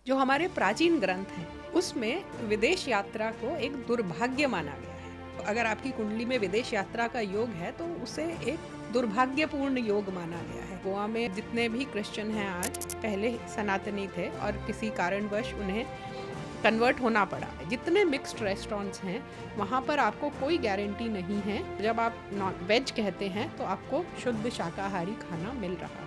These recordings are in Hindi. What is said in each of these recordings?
जो हमारे प्राचीन ग्रंथ हैं उसमें विदेश यात्रा को एक दुर्भाग्य माना गया है। अगर आपकी कुंडली में विदेश यात्रा का योग है तो उसे एक दुर्भाग्यपूर्ण योग माना गया है। गोवा में जितने भी क्रिश्चियन हैं आज, पहले सनातनी थे और किसी कारणवश उन्हें कन्वर्ट होना पड़ा। जितने मिक्स्ड रेस्टोरेंट्स हैं वहाँ पर आपको कोई गारंटी नहीं है, जब आप नॉन वेज कहते हैं तो आपको शुद्ध शाकाहारी खाना मिल रहा है।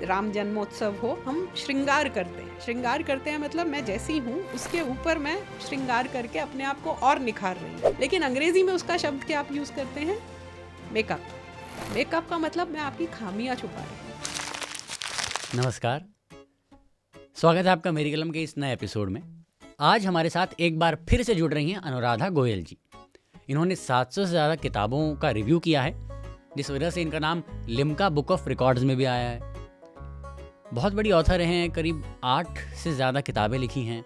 राम जन्मोत्सव हो, हम श्रृंगार करते हैं मतलब मैं जैसी हूँ उसके ऊपर मैं श्रृंगार करके अपने आप को और निखार रही हूँ। लेकिन अंग्रेजी में उसका शब्द क्या आप यूज़ करते हैं? मेकअप का मतलब मैं आपकी खामियां छुपा रही हूँ। नमस्कार, स्वागत है आपका मेरी कलम के इस नए एपिसोड में। आज हमारे साथ एक बार फिर से जुड़ रही हैं अनुराधा गोयल जी। इन्होंने 700 से ज़्यादा किताबों का रिव्यू किया है, जिस वजह से इनका नाम लिम्का बुक ऑफ रिकॉर्ड्स में भी आया है। बहुत बड़ी ऑथर हैं, करीब 8 से ज़्यादा किताबें लिखी हैं।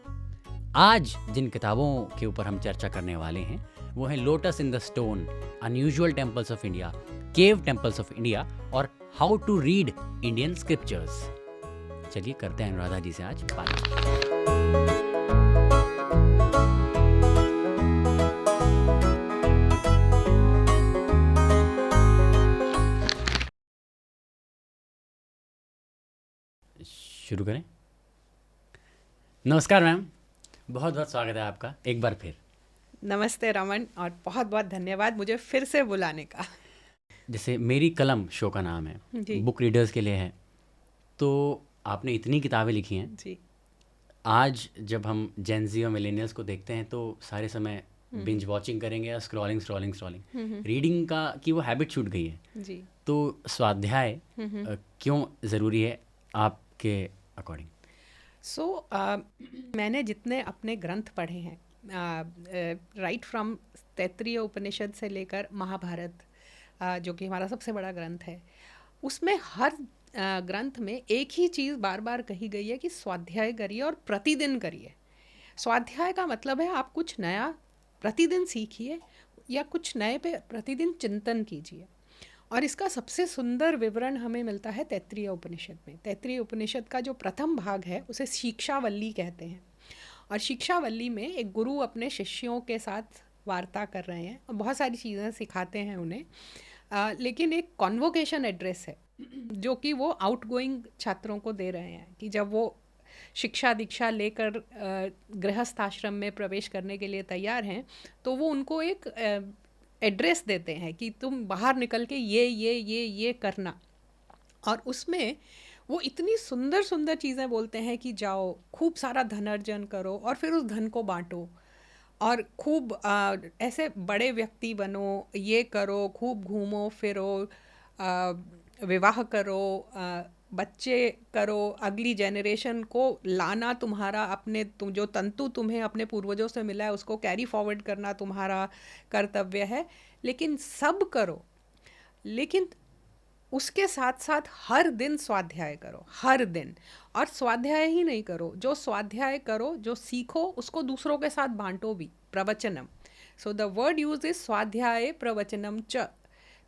आज जिन किताबों के ऊपर हम चर्चा करने वाले हैं वो हैं lotus in the stone, unusual temples of India, cave temples of India और how to read Indian scriptures. चलिए करते हैं अनुराधा जी से आज बात। शुरू करें। नमस्कार मैम, बहुत बहुत स्वागत है आपका एक बार फिर। नमस्ते रमन, और बहुत बहुत धन्यवाद मुझे फिर से बुलाने का। जैसे मेरी कलम शो का नाम है, बुक रीडर्स के लिए है, तो आपने इतनी किताबें लिखी हैं जी। आज जब हम जेनजी और मिलेनियल्स को देखते हैं तो सारे समय बिंज वॉचिंग करेंगे या स्क्रॉलिंग रीडिंग का की वो हैबिट छूट गई है जी। तो स्वाध्याय क्यों ज़रूरी है आपके अकॉर्डिंग? मैंने जितने अपने ग्रंथ पढ़े हैं, राइट फ्रॉम तैत्तिरीय उपनिषद से लेकर महाभारत, जो कि हमारा सबसे बड़ा ग्रंथ है, उसमें हर ग्रंथ में एक ही चीज़ बार बार कही गई है कि स्वाध्याय करिए और प्रतिदिन करिए। स्वाध्याय का मतलब है आप कुछ नया प्रतिदिन सीखिए या कुछ नए पे प्रतिदिन चिंतन कीजिए। और इसका सबसे सुंदर विवरण हमें मिलता है तैत्तिरीय उपनिषद में। तैत्तिरीय उपनिषद का जो प्रथम भाग है उसे शिक्षावल्ली कहते हैं। और शिक्षावल्ली में एक गुरु अपने शिष्यों के साथ वार्ता कर रहे हैं और बहुत सारी चीज़ें सिखाते हैं उन्हें, लेकिन एक कॉन्वोकेशन एड्रेस है जो कि वो आउटगोइंग छात्रों को दे रहे हैं कि जब वो शिक्षा दीक्षा लेकर गृहस्थ आश्रम में प्रवेश करने के लिए तैयार हैं तो वो उनको एक एड्रेस देते हैं कि तुम बाहर निकल के ये करना। और उसमें वो इतनी सुंदर सुंदर चीज़ें बोलते हैं कि जाओ खूब सारा धन अर्जन करो और फिर उस धन को बांटो और खूब ऐसे बड़े व्यक्ति बनो, ये करो, खूब घूमो फिरो, विवाह करो, बच्चे करो, अगली जनरेशन को लाना तुम्हारा, अपने तुम जो तंतु तुम्हें अपने पूर्वजों से मिला है उसको कैरी फॉरवर्ड करना तुम्हारा कर्तव्य है। लेकिन सब करो, लेकिन उसके साथ साथ हर दिन स्वाध्याय करो, हर दिन। और स्वाध्याय ही नहीं करो, जो स्वाध्याय करो, जो सीखो उसको दूसरों के साथ बांटो भी, प्रवचनम। So the word use is स्वाध्याय प्रवचनम च।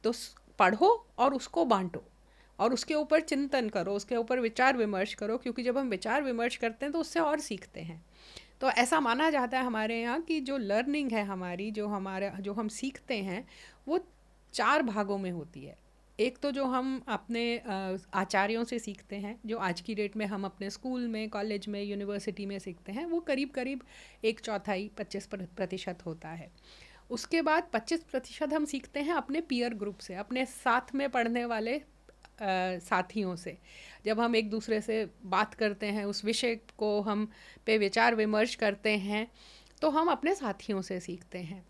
तो पढ़ो और उसको बांटो और उसके ऊपर चिंतन करो, उसके ऊपर विचार विमर्श करो, क्योंकि जब हम विचार विमर्श करते हैं तो उससे और सीखते हैं। तो ऐसा माना जाता है हमारे यहाँ कि जो लर्निंग है हमारी, जो हम सीखते हैं वो 4 भागों में होती है। एक तो जो हम अपने आचार्यों से सीखते हैं, जो आज की डेट में हम अपने स्कूल में, कॉलेज में, यूनिवर्सिटी में सीखते हैं, वो करीब 1/4 25% होता है। उसके बाद 25% हम सीखते हैं अपने पीयर ग्रुप से, अपने साथ में पढ़ने वाले साथियों से। जब हम एक दूसरे से बात करते हैं, उस विषय को हम पे विचार विमर्श करते हैं, तो हम अपने साथियों से सीखते हैं।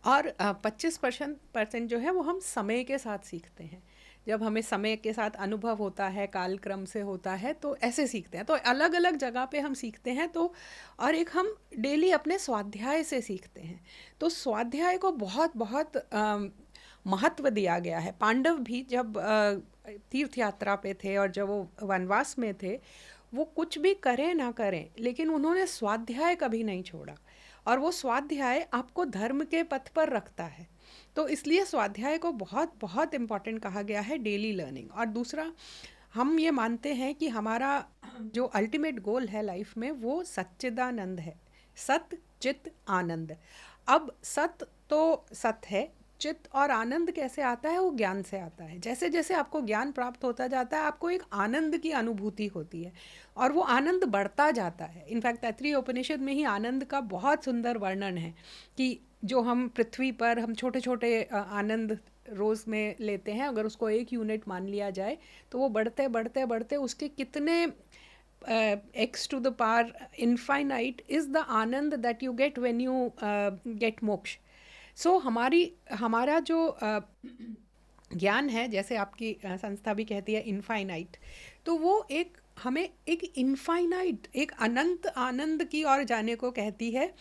और 25% जो है वो हम समय के साथ सीखते हैं। जब हमें समय के साथ अनुभव होता है, कालक्रम से होता है, तो ऐसे सीखते हैं। तो अलग अलग जगह पे हम सीखते हैं। तो और एक हम डेली अपने स्वाध्याय से सीखते हैं। तो स्वाध्याय को बहुत बहुत महत्व दिया गया है। पांडव भी जब तीर्थ यात्रा पे थे और जब वो वनवास में थे, वो कुछ भी करें ना करें, लेकिन उन्होंने स्वाध्याय कभी नहीं छोड़ा। और वो स्वाध्याय आपको धर्म के पथ पर रखता है। तो इसलिए स्वाध्याय को बहुत बहुत इम्पॉर्टेंट कहा गया है, डेली लर्निंग। और दूसरा, हम ये मानते हैं कि हमारा जो अल्टीमेट गोल है लाइफ में वो सच्चिदानंद है, सत चित आनंद। अब सत तो सत है, चित और आनंद कैसे आता है? वो ज्ञान से आता है। जैसे जैसे आपको ज्ञान प्राप्त होता जाता है आपको एक आनंद की अनुभूति होती है और वो आनंद बढ़ता जाता है। इनफैक्ट तैत्तिरीय उपनिषद में ही आनंद का बहुत सुंदर वर्णन है कि जो हम पृथ्वी पर हम छोटे छोटे आनंद रोज़ में लेते हैं, अगर उसको 1 यूनिट मान लिया जाए तो वो बढ़ते बढ़ते बढ़ते उसके कितने x to the power infinite is the Anand that you get when you get मोक्ष। सो हमारा जो ज्ञान है, जैसे आपकी संस्था भी कहती है इनफाइनाइट, तो वो एक हमें एक इनफाइनाइट एक अनंत आनंद की ओर जाने को कहती है।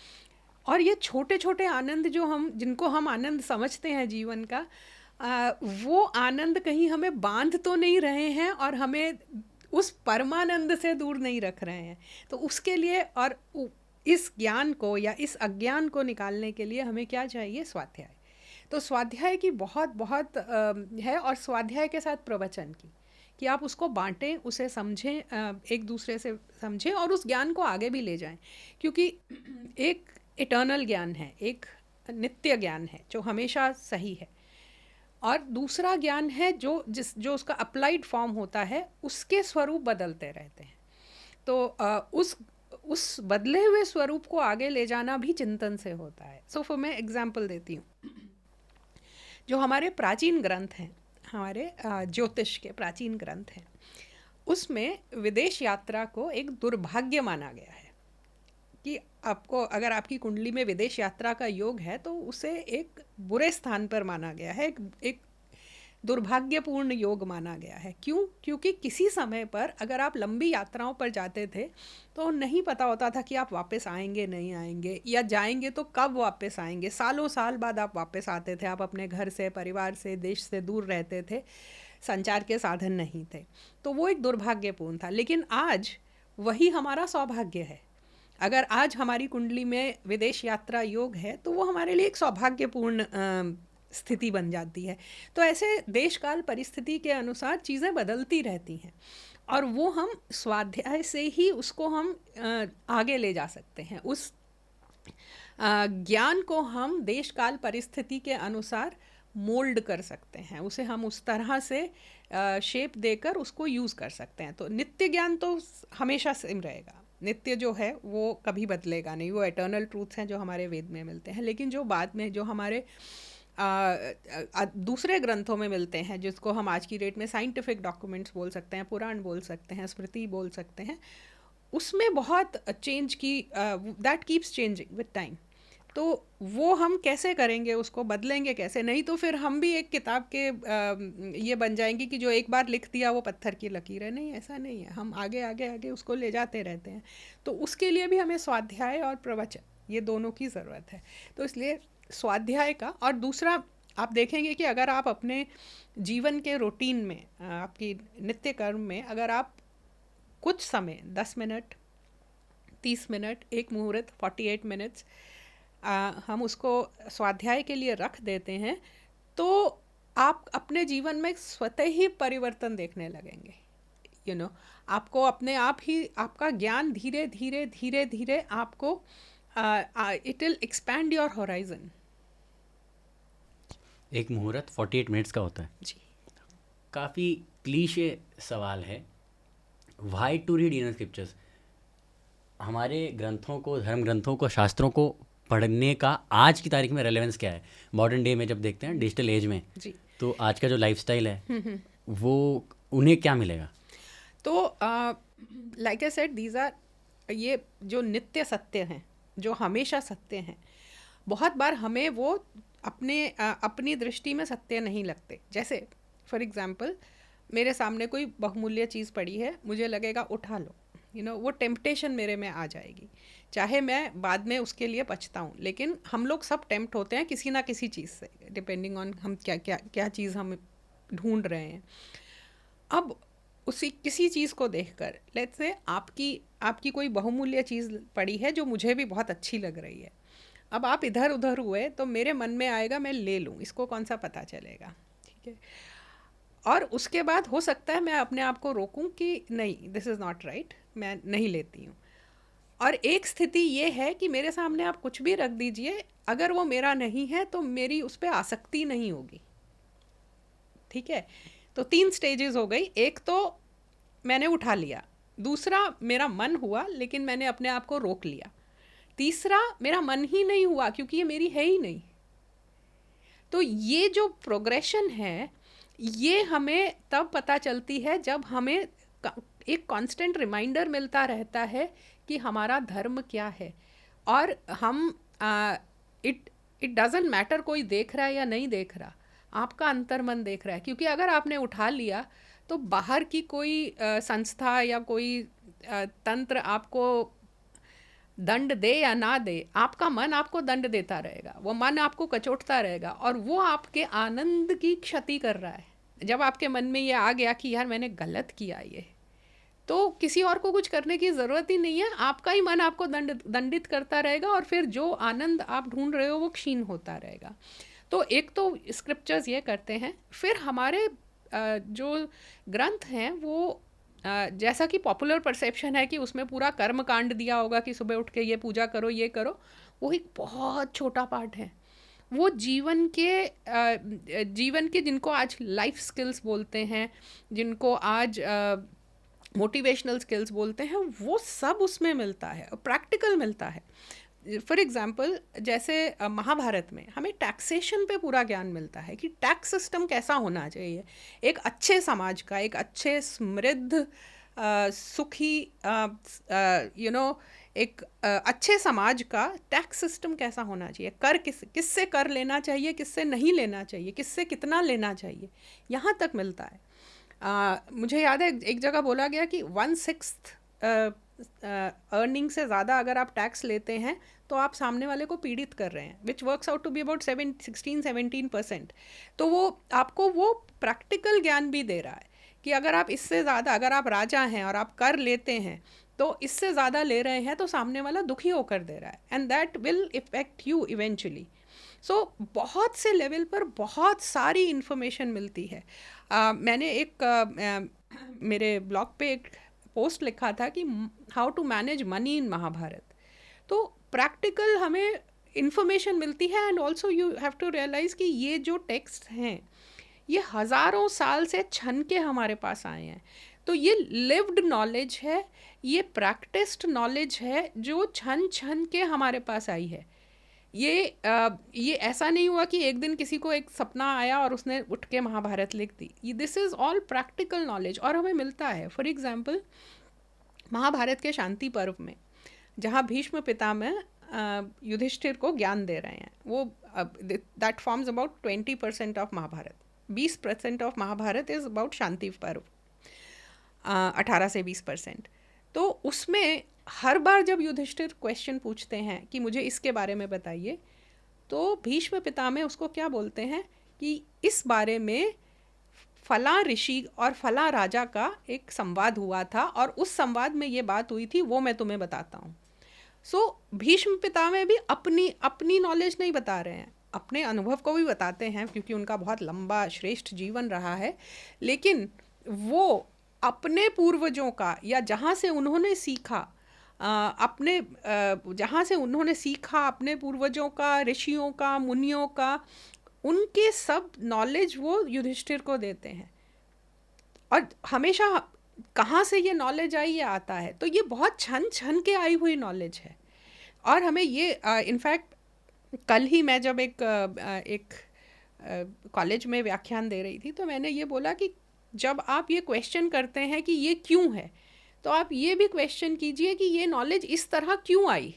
और ये छोटे छोटे आनंद जिनको हम आनंद समझते हैं जीवन का, वो आनंद कहीं हमें बांध तो नहीं रहे हैं और हमें उस परमानंद से दूर नहीं रख रहे हैं। तो उसके लिए और इस ज्ञान को या इस अज्ञान को निकालने के लिए हमें क्या चाहिए? स्वाध्याय। तो स्वाध्याय की बहुत बहुत है, और स्वाध्याय के साथ प्रवचन की, कि आप उसको बांटें, उसे समझें, एक दूसरे से समझें और उस ज्ञान को आगे भी ले जाएं। क्योंकि एक इटर्नल ज्ञान है, एक नित्य ज्ञान है जो हमेशा सही है, और दूसरा ज्ञान है जो उसका अप्लाइड फॉर्म होता है, उसके स्वरूप बदलते रहते हैं। तो उस बदले हुए स्वरूप को आगे ले जाना भी चिंतन से होता है। फिर मैं एग्जाम्पल देती हूँ। जो हमारे प्राचीन ग्रंथ हैं, हमारे ज्योतिष के प्राचीन ग्रंथ हैं, उसमें विदेश यात्रा को एक दुर्भाग्य माना गया है कि आपको, अगर आपकी कुंडली में विदेश यात्रा का योग है तो उसे एक बुरे स्थान पर माना गया है, एक दुर्भाग्यपूर्ण योग माना गया है। क्यों? क्योंकि किसी समय पर अगर आप लंबी यात्राओं पर जाते थे तो नहीं पता होता था कि आप वापस आएंगे नहीं आएंगे, या जाएंगे तो कब वापस आएंगे। सालों साल बाद आप वापस आते थे, आप अपने घर से, परिवार से, देश से दूर रहते थे, संचार के साधन नहीं थे, तो वो एक दुर्भाग्यपूर्ण था। लेकिन आज वही हमारा सौभाग्य है। अगर आज हमारी कुंडली में विदेश यात्रा योग है तो वो हमारे लिए एक सौभाग्यपूर्ण स्थिति बन जाती है। तो ऐसे देश काल परिस्थिति के अनुसार चीज़ें बदलती रहती हैं, और वो हम स्वाध्याय से ही उसको हम आगे ले जा सकते हैं। उस ज्ञान को हम देश काल परिस्थिति के अनुसार मोल्ड कर सकते हैं, उसे हम उस तरह से शेप देकर उसको यूज़ कर सकते हैं। तो नित्य ज्ञान तो हमेशा सेम रहेगा, नित्य जो है वो कभी बदलेगा नहीं, वो एटर्नल ट्रूथ्स हैं जो हमारे वेद में मिलते हैं। लेकिन जो बाद में जो हमारे दूसरे ग्रंथों में मिलते हैं, जिसको हम आज की डेट में साइंटिफिक डॉक्यूमेंट्स बोल सकते हैं, पुराण बोल सकते हैं, स्मृति बोल सकते हैं, उसमें बहुत चेंज की, that keeps changing with time. तो वो हम कैसे करेंगे, उसको बदलेंगे कैसे? नहीं तो फिर हम भी एक किताब के ये बन जाएंगे कि जो एक बार लिख दिया वो पत्थर की लकीर है। नहीं, ऐसा नहीं है, हम आगे आगे आगे उसको ले जाते रहते हैं। तो उसके लिए भी हमें स्वाध्याय और प्रवचन, ये दोनों की ज़रूरत है। तो इसलिए स्वाध्याय का, और दूसरा आप देखेंगे कि अगर आप अपने जीवन के रूटीन में, आपकी नित्य कर्म में, अगर आप कुछ समय 10 मिनट, 30 मिनट, एक मुहूर्त, 48 मिनट्स हम उसको स्वाध्याय के लिए रख देते हैं, तो आप अपने जीवन में स्वतः ही परिवर्तन देखने लगेंगे। आपको अपने आप ही आपका ज्ञान धीरे धीरे धीरे धीरे आपको it will expand your horizon. एक मुहूर्त 48 मिनट्स का होता है जी। काफ़ी क्लीशे सवाल है, why to read inner scriptures? हमारे ग्रंथों को, धर्म ग्रंथों को, शास्त्रों को पढ़ने का आज की तारीख में रेलेवेंस क्या है? मॉडर्न डे में जब देखते हैं, डिजिटल एज में जी, तो आज का जो लाइफस्टाइल है वो उन्हें क्या मिलेगा? तो like I said, these are, ये जो नित्य सत्य हैं, जो हमेशा सत्य हैं, बहुत बार हमें वो अपनी दृष्टि में सत्य नहीं लगते। जैसे फॉर एग्जांपल, मेरे सामने कोई बहुमूल्य चीज़ पड़ी है, मुझे लगेगा उठा लो, वो टेम्पटेशन मेरे में आ जाएगी, चाहे मैं बाद में उसके लिए पछताऊँ। लेकिन हम लोग सब टेम्प्ट होते हैं किसी ना किसी चीज़ से, डिपेंडिंग ऑन हम क्या चीज़ हम ढूंढ रहे हैं। अब किसी चीज़ को देखकर, लेट्स से आपकी कोई बहुमूल्य चीज़ पड़ी है जो मुझे भी बहुत अच्छी लग रही है। अब आप इधर उधर हुए तो मेरे मन में आएगा मैं ले लूँ, इसको कौन सा पता चलेगा, ठीक है। और उसके बाद हो सकता है मैं अपने आप को रोकूं कि नहीं, दिस इज़ नॉट राइट, मैं नहीं लेती हूँ। और एक स्थिति ये है कि मेरे सामने आप कुछ भी रख दीजिए, अगर वो मेरा नहीं है तो मेरी उस पर आसक्ति नहीं होगी। ठीक है, तो 3 स्टेजेस हो गई। एक तो मैंने उठा लिया, दूसरा मेरा मन हुआ लेकिन मैंने अपने आप को रोक लिया, तीसरा मेरा मन ही नहीं हुआ क्योंकि ये मेरी है ही नहीं। तो ये जो प्रोग्रेशन है ये हमें तब पता चलती है जब हमें एक कांस्टेंट रिमाइंडर मिलता रहता है कि हमारा धर्म क्या है। और हम इट इट डजेंट मैटर कोई देख रहा है या नहीं देख रहा, आपका अंतर्मन देख रहा है। क्योंकि अगर आपने उठा लिया तो बाहर की कोई संस्था या कोई तंत्र आपको दंड दे या ना दे, आपका मन आपको दंड देता रहेगा, वो मन आपको कचोटता रहेगा और वो आपके आनंद की क्षति कर रहा है। जब आपके मन में ये आ गया कि यार मैंने गलत किया ये, तो किसी और को कुछ करने की ज़रूरत ही नहीं है, आपका ही मन आपको दंडित करता रहेगा और फिर जो आनंद आप ढूंढ रहे हो वो क्षीण होता रहेगा। तो एक तो स्क्रिप्चर्स ये करते हैं। फिर हमारे जो ग्रंथ हैं वो जैसा कि पॉपुलर परसेप्शन है कि उसमें पूरा कर्म कांड दिया होगा कि सुबह उठ के ये पूजा करो ये करो, वो एक बहुत छोटा पार्ट है। वो जीवन के जिनको आज लाइफ स्किल्स बोलते हैं, जिनको आज मोटिवेशनल स्किल्स बोलते हैं, वो सब उसमें मिलता है, प्रैक्टिकल मिलता है। फॉर एग्ज़ाम्पल जैसे महाभारत में हमें टैक्सेशन पे पूरा ज्ञान मिलता है कि टैक्स सिस्टम कैसा होना चाहिए, एक अच्छे समाज का, एक अच्छे समृद्ध सुखी एक अच्छे समाज का टैक्स सिस्टम कैसा होना चाहिए, कर किससे कर लेना चाहिए, किससे नहीं लेना चाहिए, किससे कितना लेना चाहिए, यहाँ तक मिलता है। मुझे याद है एक जगह बोला गया कि 1/6 अर्निंग से ज़्यादा अगर आप टैक्स लेते हैं तो आप सामने वाले को पीड़ित कर रहे हैं, which works out to be about 16-17%। तो वो आपको वो प्रैक्टिकल ज्ञान भी दे रहा है कि अगर आप इससे ज़्यादा, अगर आप राजा हैं और आप कर लेते हैं तो इससे ज़्यादा ले रहे हैं तो सामने वाला दुखी होकर दे रहा है, and that will affect you eventually. So बहुत से लेवल पर बहुत सारी इन्फॉर्मेशन मिलती है। मैंने एक मेरे ब्लॉग पे एक पोस्ट लिखा था कि how to manage money in Mahabharata. तो प्रैक्टिकल हमें इन्फॉर्मेशन मिलती है, and also you have to realise कि ये जो टेक्स्ट हैं ये हज़ारों साल से छन के हमारे पास आए हैं। तो ये लिव्ड नॉलेज है, ये प्रैक्टिस्ड नॉलेज है जो छन छन के हमारे पास आई है। ये ऐसा नहीं हुआ कि एक दिन किसी को एक सपना आया और उसने उठ के महाभारत लिख दी। This is all practical knowledge और हमें मिलता है। फॉर एग्जाम्पल महाभारत के शांति पर्व में जहाँ भीष्म पितामह युधिष्ठिर को ज्ञान दे रहे हैं, वो that forms about 20% of Mahabharata. 20% of Mahabharata is about Shanti Parva, 18 से 20%। तो उसमें हर बार जब युधिष्ठिर क्वेश्चन पूछते हैं कि मुझे इसके बारे में बताइए, तो भीष्म पितामह उसको क्या बोलते हैं कि इस बारे में फला ऋषि और फला राजा का एक संवाद हुआ था और उस संवाद में ये बात हुई थी, वो मैं तुम्हें बताता हूँ। सो भीष्म पितामह भी अपनी नॉलेज नहीं बता रहे हैं, अपने अनुभव को भी बताते हैं क्योंकि उनका बहुत लंबा श्रेष्ठ जीवन रहा है, लेकिन वो अपने पूर्वजों का या जहाँ से उन्होंने सीखा, जहाँ से उन्होंने सीखा अपने पूर्वजों का, ऋषियों का, मुनियों का, उनके सब नॉलेज वो युधिष्ठिर को देते हैं। और हमेशा कहाँ से ये नॉलेज आई, ये आता है, तो ये बहुत छन छन के आई हुई नॉलेज है। और हमें ये इनफैक्ट कल ही मैं जब एक कॉलेज में व्याख्यान दे रही थी तो मैंने ये बोला कि जब आप ये क्वेश्चन करते हैं कि ये क्यों है, तो आप ये भी क्वेश्चन कीजिए कि ये नॉलेज इस तरह क्यों आई,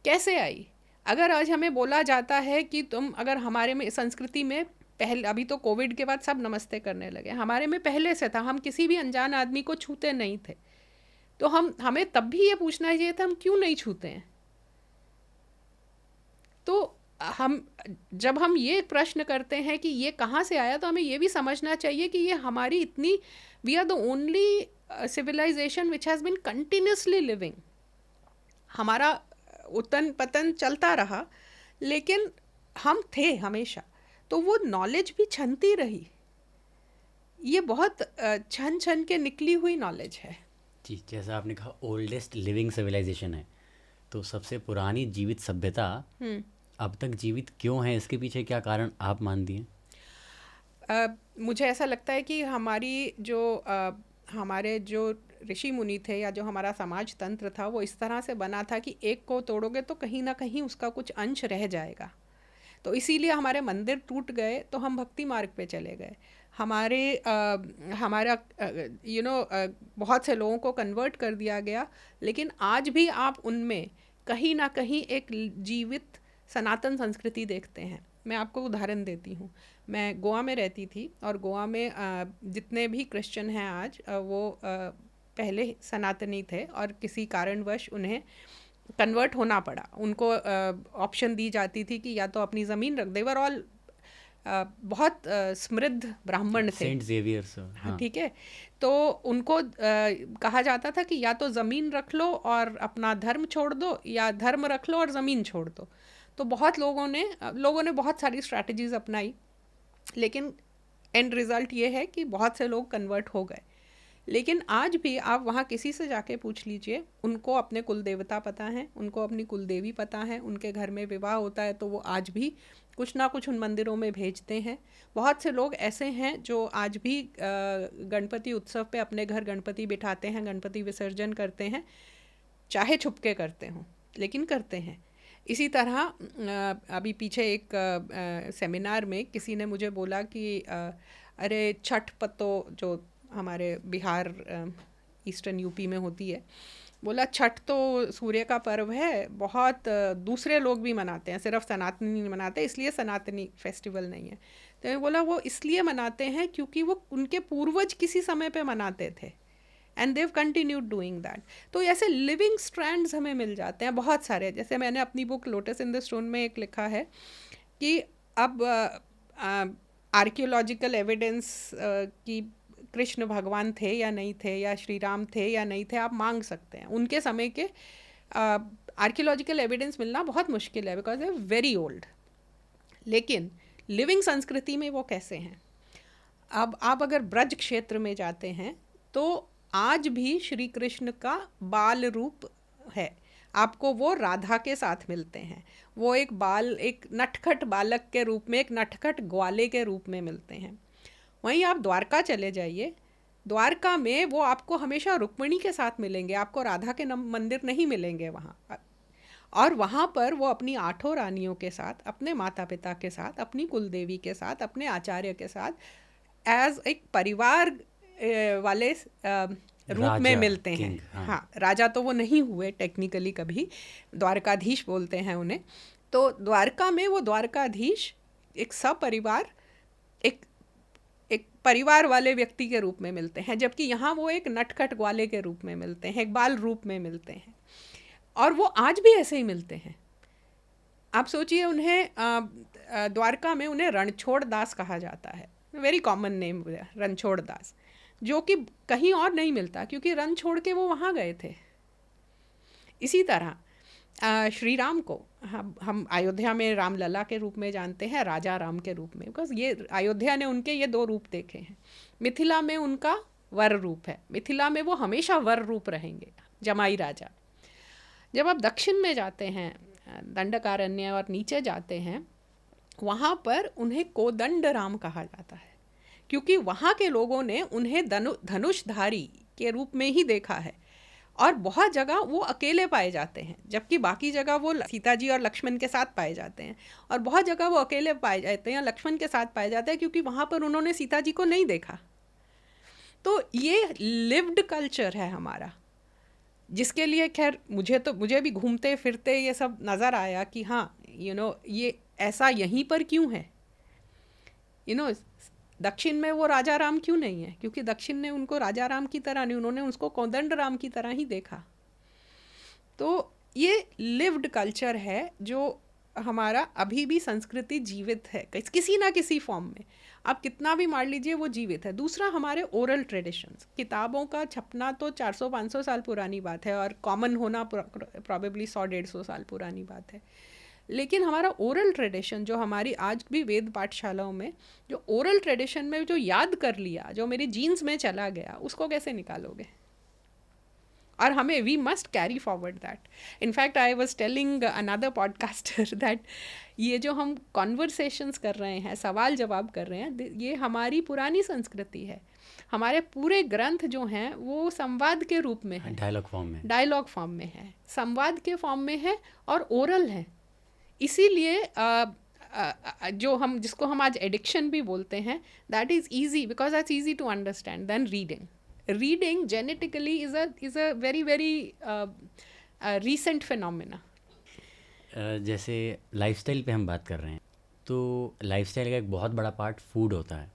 कैसे आई। अगर आज हमें बोला जाता है कि तुम अगर हमारे में संस्कृति में पहले, अभी तो कोविड के बाद सब नमस्ते करने लगे, हमारे में पहले से था, हम किसी भी अनजान आदमी को छूते नहीं थे, तो हमें तब भी ये पूछना चाहिए था हम क्यों नहीं छूते हैं। तो जब हम ये प्रश्न करते हैं कि ये कहाँ से आया, तो हमें ये भी समझना चाहिए कि ये हमारी इतनी, we are the only civilisation which has been continuously living. हमारा उतन पतन चलता रहा लेकिन हम थे हमेशा, तो वो नॉलेज भी छनती रही। ये बहुत छन छन के निकली हुई नॉलेज है। जी, जैसा आपने कहा ओल्डेस्ट लिविंग सिविलाइजेशन है, तो सबसे पुरानी जीवित सभ्यता अब तक जीवित क्यों है, इसके पीछे क्या कारण आप मानती हैं? मुझे ऐसा लगता है कि हमारे जो ऋषि मुनि थे या जो हमारा समाज तंत्र था वो इस तरह से बना था कि एक को तोड़ोगे तो कहीं ना कहीं उसका कुछ अंश रह जाएगा। तो इसीलिए हमारे मंदिर टूट गए तो हम भक्ति मार्ग पे चले गए। हमारा बहुत से लोगों को कन्वर्ट कर दिया गया, लेकिन आज भी आप उनमें कहीं ना कहीं एक जीवित सनातन संस्कृति देखते हैं। मैं आपको उदाहरण देती हूँ। मैं गोवा में रहती थी और गोवा में जितने भी क्रिश्चियन हैं आज वो पहले सनातनी थे और किसी कारणवश उन्हें कन्वर्ट होना पड़ा। उनको ऑप्शन दी जाती थी कि या तो अपनी ज़मीन रख, देवर ऑल बहुत समृद्ध ब्राह्मण थे, सेंट जेवियर्स। हाँ, ठीक है। तो उनको कहा जाता था कि या तो ज़मीन रख लो और अपना धर्म छोड़ दो, या धर्म रख लो और ज़मीन छोड़ दो। तो बहुत लोगों ने बहुत सारी स्ट्रैटेजीज अपनाई, लेकिन एंड रिज़ल्ट ये है कि बहुत से लोग कन्वर्ट हो गए। लेकिन आज भी आप वहाँ किसी से जाके पूछ लीजिए, उनको अपने कुल देवता पता है, उनको अपनी कुल देवी पता है, उनके घर में विवाह होता है तो वो आज भी कुछ ना कुछ उन मंदिरों में भेजते हैं। बहुत से लोग ऐसे हैं जो आज भी गणपति उत्सव पे अपने घर गणपति बिठाते हैं, गणपति विसर्जन करते हैं, चाहे छुपके करते हों, लेकिन करते हैं। इसी तरह अभी पीछे एक सेमिनार में किसी ने मुझे बोला कि अरे छठ पत्तो जो हमारे बिहार ईस्टर्न यूपी में होती है, बोला छठ तो सूर्य का पर्व है, बहुत दूसरे लोग भी मनाते हैं, सिर्फ सनातनी नहीं मनाते, इसलिए सनातनी फेस्टिवल नहीं है। तो मैं बोला वो इसलिए मनाते हैं क्योंकि वो उनके पूर्वज किसी समय पे मनाते थे and they continued doing that. तो ऐसे लिविंग स्ट्रैंड्स हमें मिल जाते हैं बहुत सारे। जैसे मैंने अपनी book lotus in the stone में एक लिखा है कि अब आर्कियोलॉजिकल एविडेंस की कृष्ण भगवान थे या नहीं थे, या श्री राम थे या नहीं थे, आप मांग सकते हैं। उनके समय के आर्कियोलॉजिकल एविडेंस मिलना बहुत मुश्किल है बिकॉज दे वेरी ओल्ड। लेकिन लिविंग संस्कृति में वो कैसे हैं? अब आप अगर ब्रज क्षेत्र में जाते हैं तो आज भी श्री कृष्ण का बाल रूप है, आपको वो राधा के साथ मिलते हैं। वो एक नटखट बालक के रूप में, एक नटखट ग्वाले के रूप में मिलते हैं। वहीं आप द्वारका चले जाइए, द्वारका में वो आपको हमेशा रुक्मिणी के साथ मिलेंगे, आपको राधा के मंदिर नहीं मिलेंगे वहाँ। और वहाँ पर वो अपनी 8 रानियों के साथ, अपने माता पिता के साथ, अपनी कुलदेवी के साथ, अपने आचार्य के साथ एज एक परिवार वाले रूप में मिलते हैं। हाँ, राजा तो वो नहीं हुए टेक्निकली कभी, द्वारकाधीश बोलते हैं उन्हें। तो द्वारका में वो द्वारकाधीश एक सपरिवार, एक परिवार वाले व्यक्ति के रूप में मिलते हैं, जबकि यहाँ वो एक नटखट ग्वाले के रूप में मिलते हैं, एक बाल रूप में मिलते हैं। और वो आज भी ऐसे ही मिलते हैं। आप सोचिए, उन्हें द्वारका में उन्हें रणछोड़ दास कहा जाता है, very common name Ranchhod Das, जो कि कहीं और नहीं मिलता क्योंकि रण छोड़ के वो वहाँ गए थे। इसी तरह श्री राम को हम अयोध्या में रामलला के रूप में जानते हैं, राजा राम के रूप में, बिकॉज ये अयोध्या ने उनके ये 2 रूप देखे हैं। मिथिला में उनका वर रूप है, मिथिला में वो हमेशा वर रूप रहेंगे, जमाई राजा। जब आप दक्षिण में जाते हैं, दंडकारण्य और नीचे जाते हैं, वहाँ पर उन्हें कोदंड राम कहा जाता है, क्योंकि वहाँ के लोगों ने उन्हें धनुषधारी के रूप में ही देखा है। और बहुत जगह वो अकेले पाए जाते हैं, जबकि बाकी जगह वो सीता जी और लक्ष्मण के साथ पाए जाते हैं। और बहुत जगह वो अकेले पाए जाते हैं, लक्ष्मण के साथ पाए जाते हैं, क्योंकि वहाँ पर उन्होंने सीता जी को नहीं देखा। तो ये लिव्ड कल्चर है हमारा, जिसके लिए खैर मुझे भी घूमते फिरते ये सब नज़र आया कि हाँ ये ऐसा यहीं पर क्यों है। दक्षिण में वो राजा राम क्यों नहीं है? क्योंकि दक्षिण ने उनको राजा राम की तरह नहीं, उन्होंने उसको कोदंड राम की तरह ही देखा। तो ये लिव्ड कल्चर है जो हमारा अभी भी संस्कृति जीवित है किसी ना किसी फॉर्म में। आप कितना भी मार लीजिए, वो जीवित है। दूसरा, हमारे ओरल ट्रेडिशंस, किताबों का छपना तो 400-500 साल पुरानी बात है, और कॉमन होना प्रॉबेबली 100-150 साल पुरानी बात है। लेकिन हमारा ओरल ट्रेडिशन, जो हमारी आज भी वेद पाठशालाओं में जो ओरल ट्रेडिशन में जो याद कर लिया, जो मेरी जीन्स में चला गया, उसको कैसे निकालोगे? और हमें we must carry forward that. In fact I was telling another podcaster that ये जो हम कॉन्वर्सेशंस कर रहे हैं, सवाल जवाब कर रहे हैं, ये हमारी पुरानी संस्कृति है. हमारे पूरे ग्रंथ जो हैं वो संवाद के रूप में है, डायलॉग फॉर्म में है, संवाद के फॉर्म में है और ओरल है. इसीलिए जो हम जिसको हम आज एडिक्शन भी बोलते हैं, that is easy because that's easy to understand then reading. Reading genetically is a very very recent phenomena. जैसे लाइफस्टाइल पे हम बात कर रहे हैं, तो लाइफस्टाइल का एक बहुत बड़ा पार्ट फूड होता है.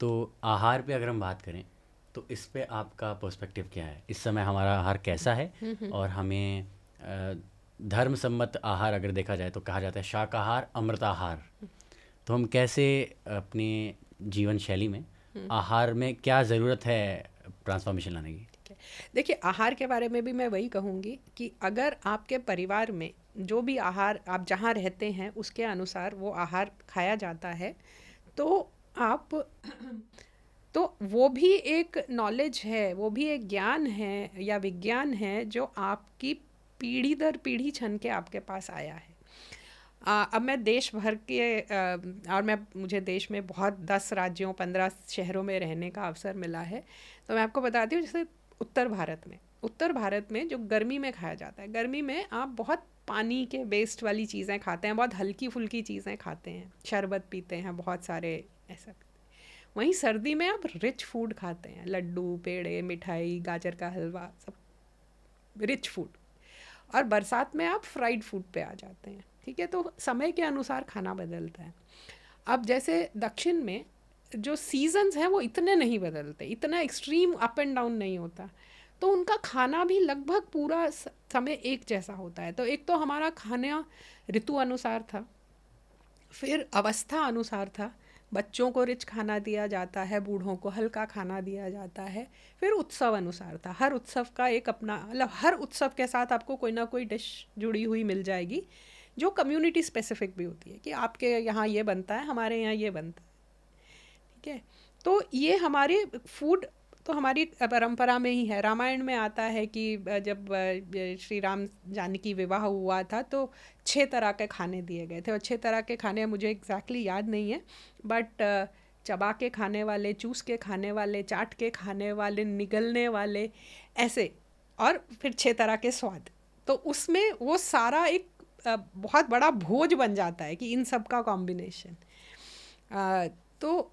तो आहार पे अगर हम बात करें तो इस पे आपका पर्सपेक्टिव क्या है? इस समय हमारा आहार कैसा है? और हमें धर्म सम्मत आहार अगर देखा जाए तो कहा जाता है शाकाहार अमृताहार. तो हम कैसे अपने जीवन शैली में आहार में क्या ज़रूरत है ट्रांसफॉर्मेशन लाने की? देखिए, आहार के बारे में भी मैं वही कहूँगी कि अगर आपके परिवार में जो भी आहार आप जहाँ रहते हैं उसके अनुसार वो आहार खाया जाता है, तो वो भी एक नॉलेज है, वो भी एक ज्ञान है या विज्ञान है जो आपकी पीढ़ी दर पीढ़ी छन के आपके पास आया है. अब मैं देश भर के और मुझे देश में बहुत 10 राज्यों 15 शहरों में रहने का अवसर मिला है. तो मैं आपको बताती हूँ, जैसे उत्तर भारत में जो गर्मी में खाया जाता है, गर्मी में आप बहुत पानी के बेस्ड वाली चीज़ें खाते हैं, बहुत हल्की फुल्की चीज़ें खाते हैं, शरबत पीते हैं, बहुत सारे ऐसा. वहीं सर्दी में आप रिच फूड खाते हैं, लड्डू, पेड़े, मिठाई, गाजर का हलवा, सब रिच फूड. और बरसात में आप फ्राइड फूड पे आ जाते हैं. ठीक है, तो समय के अनुसार खाना बदलता है. अब जैसे दक्षिण में जो सीजन्स हैं वो इतने नहीं बदलते, इतना एक्सट्रीम अप एंड डाउन नहीं होता, तो उनका खाना भी लगभग पूरा समय एक जैसा होता है. तो एक तो हमारा खाना ऋतु अनुसार था, फिर अवस्था अनुसार था. बच्चों को रिच खाना दिया जाता है, बूढ़ों को हल्का खाना दिया जाता है. फिर उत्सव अनुसार था, हर उत्सव का एक अपना, मतलब हर उत्सव के साथ आपको कोई ना कोई डिश जुड़ी हुई मिल जाएगी जो कम्युनिटी स्पेसिफिक भी होती है कि आपके यहाँ ये बनता है, हमारे यहाँ ये बनता है. ठीक है, तो ये हमारे फूड तो हमारी परंपरा में ही है. रामायण में आता है कि जब श्री राम जानकी विवाह हुआ था तो 6 तरह के खाने दिए गए थे. और 6 तरह के खाने मुझे एग्जैक्टली याद नहीं है, बट चबा के खाने वाले, चूस के खाने वाले, चाट के खाने वाले, निगलने वाले, ऐसे, और फिर 6 तरह के स्वाद. तो उसमें वो सारा एक बहुत बड़ा भोज बन जाता है कि इन सब का कॉम्बिनेशन. तो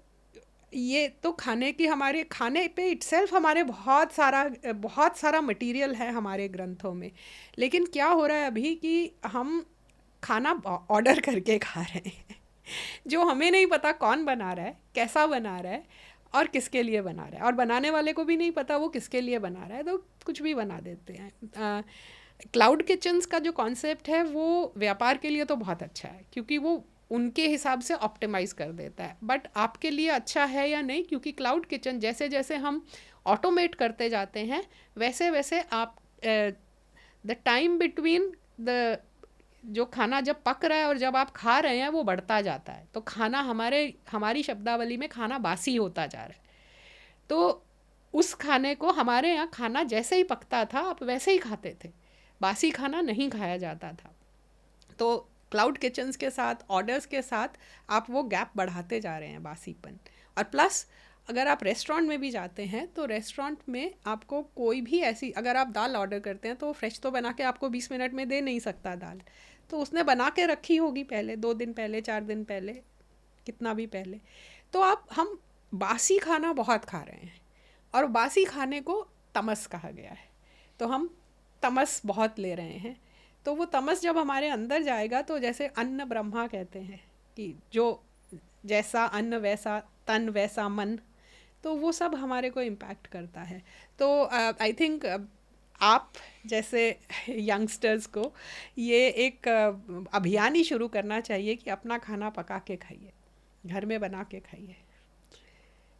ये तो खाने की, हमारे खाने पे इटसेल्फ हमारे बहुत सारा मटेरियल है हमारे ग्रंथों में. लेकिन क्या हो रहा है अभी कि हम खाना ऑर्डर करके खा रहे हैं जो हमें नहीं पता कौन बना रहा है, कैसा बना रहा है और किसके लिए बना रहा है. और बनाने वाले को भी नहीं पता वो किसके लिए बना रहा है, तो कुछ भी बना देते हैं. क्लाउड किचन्स का जो कॉन्सेप्ट है वो व्यापार के लिए तो बहुत अच्छा है, क्योंकि वो उनके हिसाब से ऑप्टिमाइज़ कर देता है. बट आपके लिए अच्छा है या नहीं, क्योंकि क्लाउड किचन जैसे जैसे हम ऑटोमेट करते जाते हैं वैसे वैसे आप द टाइम बिटवीन द जो खाना जब पक रहा है और जब आप खा रहे हैं वो बढ़ता जाता है. तो खाना हमारी शब्दावली में खाना बासी होता जा रहा है. तो उस खाने को, हमारे यहाँ खाना जैसे ही पकता था आप वैसे ही खाते थे, बासी खाना नहीं खाया जाता था. तो क्लाउड किचन्स के साथ, ऑर्डर्स के साथ आप वो गैप बढ़ाते जा रहे हैं, बासीपन. और प्लस अगर आप रेस्टोरेंट में भी जाते हैं तो रेस्टोरेंट में आपको कोई भी ऐसी, अगर आप दाल ऑर्डर करते हैं तो फ्रेश तो बना के आपको 20 मिनट में दे नहीं सकता दाल. तो उसने बना के रखी होगी पहले, 2 दिन पहले, 4 दिन पहले, कितना भी पहले. तो हम बासी खाना बहुत खा रहे हैं और बासी खाने को तमस कहा गया है. तो हम तमस बहुत ले रहे हैं. तो वो तमस जब हमारे अंदर जाएगा, तो जैसे अन्न ब्रह्मा कहते हैं कि जो जैसा अन्न वैसा तन वैसा मन, तो वो सब हमारे को इम्पैक्ट करता है. तो आई थिंक आप जैसे यंगस्टर्स को ये एक अभियान ही शुरू करना चाहिए कि अपना खाना पका के खाइए, घर में बना के खाइए.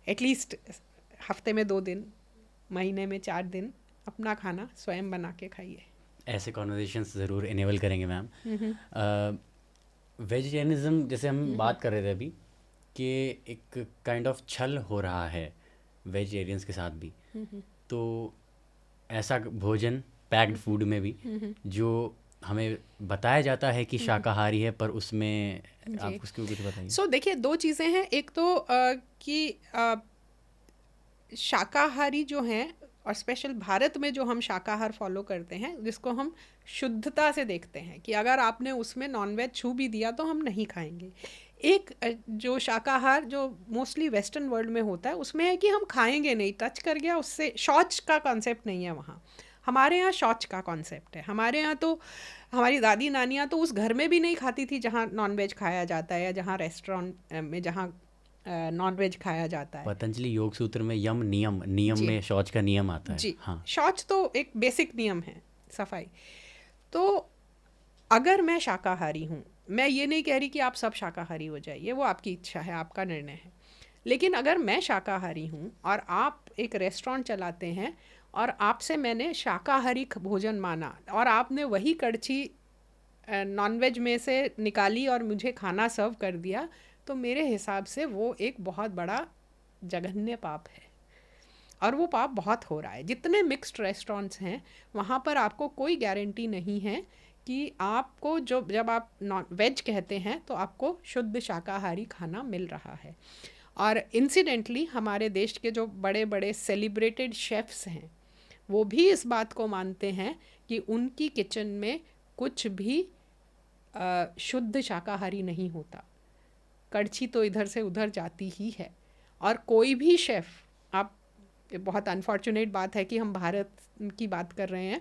एटलीस्ट हफ्ते में 2 दिन, महीने में 4 दिन अपना खाना स्वयं बना के खाइए. ऐसे कॉन्वर्जेशंस ज़रूर इनेबल करेंगे मैम। वेजिटेरियनिज्म जैसे हम बात कर रहे थे अभी कि एक काइंड ऑफ छल हो रहा है वेजिटेरियंस के साथ भी, तो ऐसा भोजन पैक्ड फूड में भी जो हमें बताया जाता है कि शाकाहारी है, पर उसमें आप उसके कुछ बताइए। सो देखिए, दो चीज़ें हैं। एक तो कि शाकाहारी जो हैं, और स्पेशल भारत में जो हम शाकाहार फॉलो करते हैं, जिसको हम शुद्धता से देखते हैं कि अगर आपने उसमें नॉनवेज छू भी दिया तो हम नहीं खाएंगे। एक जो शाकाहार जो मोस्टली वेस्टर्न वर्ल्ड में होता है, उसमें है कि हम खाएंगे नहीं, टच कर गया उससे, शौच का कॉन्सेप्ट नहीं है वहाँ। हमारे यहाँ शौच का कॉन्सेप्ट है। हमारे यहाँ तो हमारी दादी नानियाँ तो उस घर में भी नहीं खाती थी जहाँ नॉनवेज खाया जाता है, या जहाँ रेस्टोरेंट में जहाँ नॉनवेज खाया जाता है। पतंजलि योग सूत्र में यम नियम में शौच का नियम आता है। जी हाँ, शौच तो एक बेसिक नियम है, सफाई। तो अगर मैं शाकाहारी हूँ, मैं ये नहीं कह रही कि आप सब शाकाहारी हो जाइए, वो आपकी इच्छा है, आपका निर्णय है। लेकिन अगर मैं शाकाहारी हूँ और आप एक रेस्टोरेंट चलाते हैं और आपसे मैंने शाकाहारी भोजन माना और आपने वही कड़छी नॉनवेज में से निकाली और मुझे खाना सर्व कर दिया, तो मेरे हिसाब से वो एक बहुत बड़ा जघन्य पाप है, और वो पाप बहुत हो रहा है। जितने मिक्स्ड रेस्टोरेंट्स हैं वहाँ पर आपको कोई गारंटी नहीं है कि आपको जब आप नॉन वेज कहते हैं तो आपको शुद्ध शाकाहारी खाना मिल रहा है। और इंसिडेंटली हमारे देश के जो बड़े बड़े सेलिब्रेटेड शेफ्स हैं, वो भी इस बात को मानते हैं कि उनकी किचन में कुछ भी शुद्ध शाकाहारी नहीं होता। कड़छी तो इधर से उधर जाती ही है। और कोई भी शेफ़, आप, बहुत अनफॉर्चुनेट बात है कि हम भारत की बात कर रहे हैं,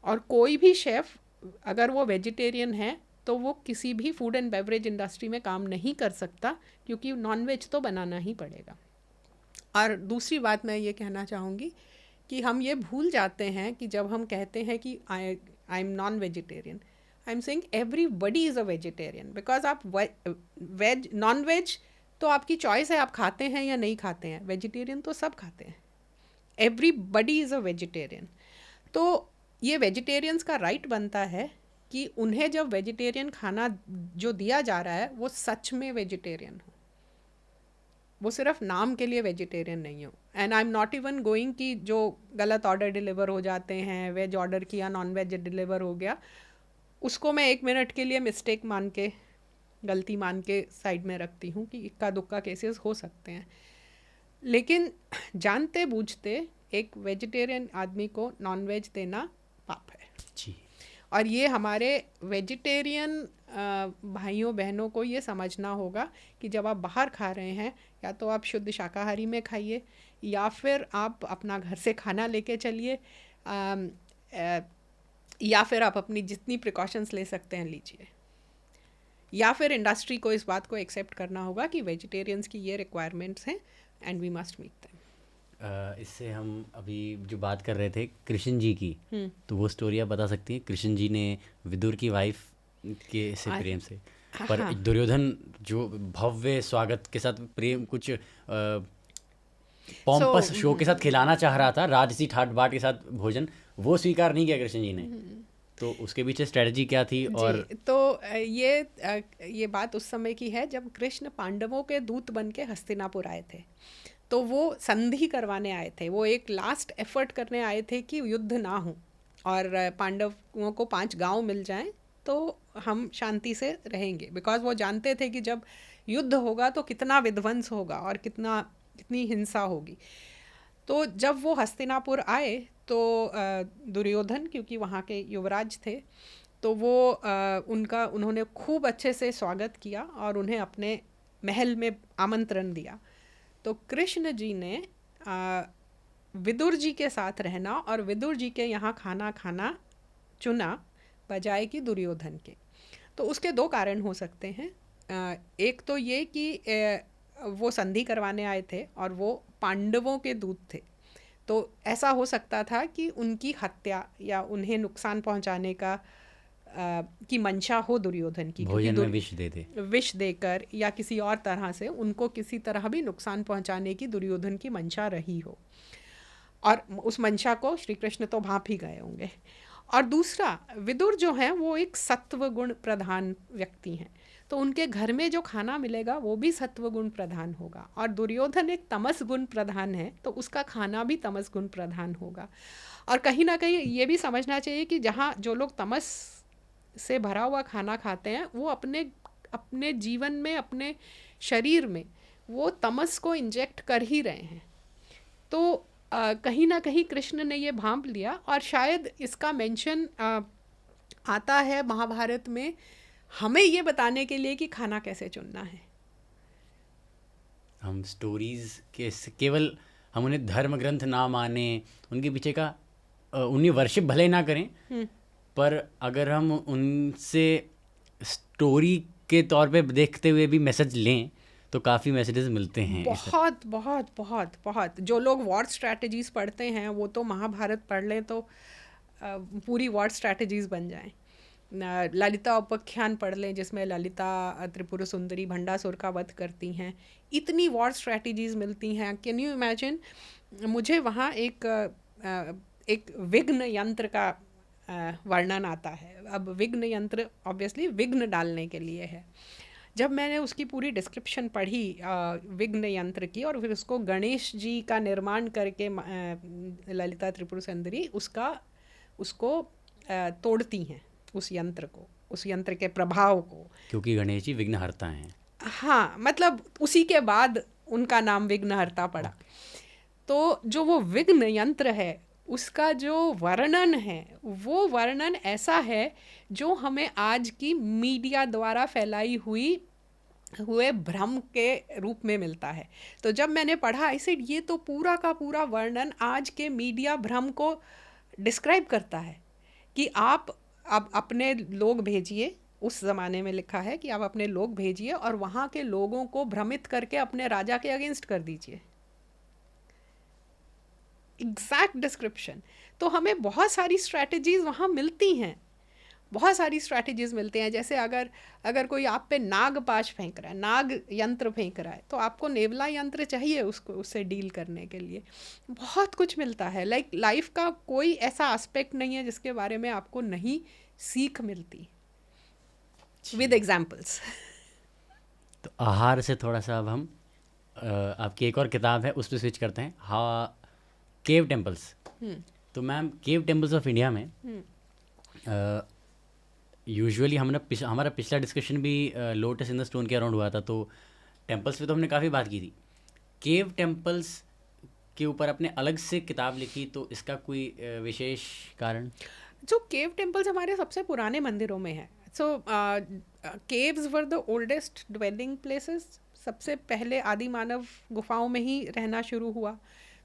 और कोई भी शेफ़ अगर वो वेजिटेरियन है तो वो किसी भी फूड एंड बेवरेज इंडस्ट्री में काम नहीं कर सकता, क्योंकि नॉनवेज तो बनाना ही पड़ेगा। और दूसरी बात मैं ये कहना चाहूँगी कि हम ये भूल जाते हैं कि जब हम कहते हैं कि I am non vegetarian, I am saying everybody is a vegetarian, because आप वेज नॉन वेज तो आपकी चॉइस है, आप खाते हैं या नहीं खाते हैं। वेजिटेरियन तो सब खाते हैं, एवरीबडी इज़ अ वेजिटेरियन। तो ये वेजिटेरियंस का राइट बनता है कि उन्हें जब वेजिटेरियन खाना जो दिया जा रहा है वो सच में वेजिटेरियन हो, वो सिर्फ नाम के लिए वेजिटेरियन नहीं हो। And I am not even going कि जो गलत ऑर्डर डिलीवर हो जाते हैं, वेज ऑर्डर किया नॉन वेज डिलीवर हो गया, उसको मैं 1 मिनट के लिए मिस्टेक मान के, गलती मान के साइड में रखती हूँ कि इक्का दुक्का केसेस हो सकते हैं। लेकिन जानते बूझते एक वेजिटेरियन आदमी को नॉन वेज देना पाप है जी। और ये हमारे वेजिटेरियन भाइयों बहनों को ये समझना होगा कि जब आप बाहर खा रहे हैं, या तो आप शुद्ध शाकाहारी में खाइए, या फिर आप अपना घर से खाना लेके चलिए, या फिर आप अपनी जितनी प्रिकॉशंस ले सकते हैं लीजिए, या फिर इंडस्ट्री को इस बात को एक्सेप्ट करना होगा कि वेजिटेरियंस की ये रिक्वायरमेंट्स हैं and we must meet them. इससे हम अभी जो बात कर रहे थे कृष्ण जी की, तो वो स्टोरी आप बता सकती हैं? कृष्ण जी ने विदुर की वाइफ के से प्रेम से, पर हाँ। दुर्योधन जो भव्य स्वागत के साथ प्रेम कुछ पॉम्पस शो के साथ खिलाना चाह रहा था, राजसी ठाट बाट के साथ भोजन, वो स्वीकार नहीं किया कृष्ण जी ने। तो उसके पीछे स्ट्रेटजी क्या थी? और तो ये बात उस समय की है जब कृष्ण पांडवों के दूत बन के हस्तिनापुर आए थे। तो वो संधि करवाने आए थे, वो एक लास्ट एफर्ट करने आए थे कि युद्ध ना हो और पांडवों को 5 गांव मिल जाएं तो हम शांति से रहेंगे। बिकॉज वो जानते थे कि जब युद्ध होगा तो कितना विध्वंस होगा और कितनी हिंसा होगी। तो जब वो हस्तिनापुर आए तो दुर्योधन, क्योंकि वहाँ के युवराज थे, तो वो उन्होंने खूब अच्छे से स्वागत किया और उन्हें अपने महल में आमंत्रण दिया। तो कृष्ण जी ने विदुर जी के साथ रहना और विदुर जी के यहाँ खाना खाना चुना बजाय कि दुर्योधन के। तो उसके 2 कारण हो सकते हैं। एक तो ये कि वो संधि करवाने आए थे और वो पांडवों के दूत थे, तो ऐसा हो सकता था कि उनकी हत्या या उन्हें नुकसान पहुंचाने का की मंशा हो दुर्योधन की, भोजन में विष देकर या किसी और तरह से उनको किसी तरह भी नुकसान पहुंचाने की दुर्योधन की मंशा रही हो, और उस मंशा को श्री कृष्ण तो भांप ही गए होंगे। और दूसरा, विदुर जो हैं वो एक सत्व गुण प्रधान व्यक्ति हैं, तो उनके घर में जो खाना मिलेगा वो भी सत्व गुण प्रधान होगा। और दुर्योधन एक तमस गुण प्रधान है, तो उसका खाना भी तमस गुण प्रधान होगा। और कहीं ना कहीं ये भी समझना चाहिए कि जहाँ जो लोग तमस से भरा हुआ खाना खाते हैं वो अपने अपने जीवन में, अपने शरीर में वो तमस को इंजेक्ट कर ही रहे हैं। तो कहीं ना कहीं कृष्ण ने ये भांप लिया, और शायद इसका मेंशन आता है महाभारत में हमें ये बताने के लिए कि खाना कैसे चुनना है। हम स्टोरीज के केवल हम उन्हें धर्म ग्रंथ ना माने, उनके पीछे का उन्हें वर्शिप भले ना करें, पर अगर हम उनसे स्टोरी के तौर पे देखते हुए भी मैसेज लें तो काफ़ी मैसेजेस मिलते हैं। बहुत बहुत बहुत बहुत। जो लोग वॉर स्ट्रैटेजीज पढ़ते हैं वो तो महाभारत पढ़ लें तो पूरी वॉर स्ट्रैटेजीज बन जाएं। ललिता उपाख्यान पढ़ लें जिसमें ललिता त्रिपुर सुंदरी भंडासुर का वध करती हैं, इतनी वॉर स्ट्रैटेजीज मिलती हैं। Can you imagine? मुझे वहाँ एक विघ्न यंत्र का वर्णन आता है। अब विघ्न यंत्र ऑब्वियसली विघ्न डालने के लिए है। जब मैंने उसकी पूरी डिस्क्रिप्शन पढ़ी विघ्न यंत्र की, और फिर उसको गणेश जी का निर्माण करके ललिता त्रिपुर सुंदरी उसको तोड़ती हैं, उस यंत्र को, उस यंत्र के प्रभाव को, क्योंकि गणेश जी विघ्नहर्ता हैं। हाँ, मतलब उसी के बाद उनका नाम विघ्नहर्ता पड़ा। तो जो वो विघ्न यंत्र है उसका जो वर्णन है वो वर्णन ऐसा है जो हमें आज की मीडिया द्वारा फैलाई हुए भ्रम के रूप में मिलता है। तो जब मैंने पढ़ा इसे, ये तो पूरा का पूरा वर्णन आज के मीडिया भ्रम को डिस्क्राइब करता है कि आप अब अपने लोग भेजिए। उस ज़माने में लिखा है कि आप अपने लोग भेजिए और वहाँ के लोगों को भ्रमित करके अपने राजा के अगेंस्ट कर दीजिए। Exact description. तो हमें बहुत सारी स्ट्रैटेजीज वहाँ मिलती हैं, बहुत सारी स्ट्रैटेजीज मिलते हैं। जैसे अगर कोई आप पे नाग पाश फेंक रहा है, नाग यंत्र फेंक रहा है, तो आपको नेवला यंत्र चाहिए उससे डील करने के लिए। बहुत कुछ मिलता है। लाइफ का कोई ऐसा एस्पेक्ट नहीं है जिसके बारे में आपको नहीं सीख मिलती, विद एग्जाम्पल्स। तो आहार से थोड़ा सा अब हम आपकी एक और किताब है उस पर स्विच करते हैं। हाँ, केव टेम्पल्स। तो ma'am, cave temples of India में यूजुअली हमारा पिछला डिस्कशन भी लोटस इन द स्टोन के अराउंड हुआ था, तो टेम्पल्स पे तो हमने काफ़ी बात की थी। केव टेम्पल्स के ऊपर आपने अलग से किताब लिखी, तो इसका कोई विशेष कारण? जो केव टेम्पल्स हमारे सबसे पुराने मंदिरों में है। So caves were the oldest dwelling places. सबसे पहले आदि मानव गुफाओं में ही रहना शुरू हुआ,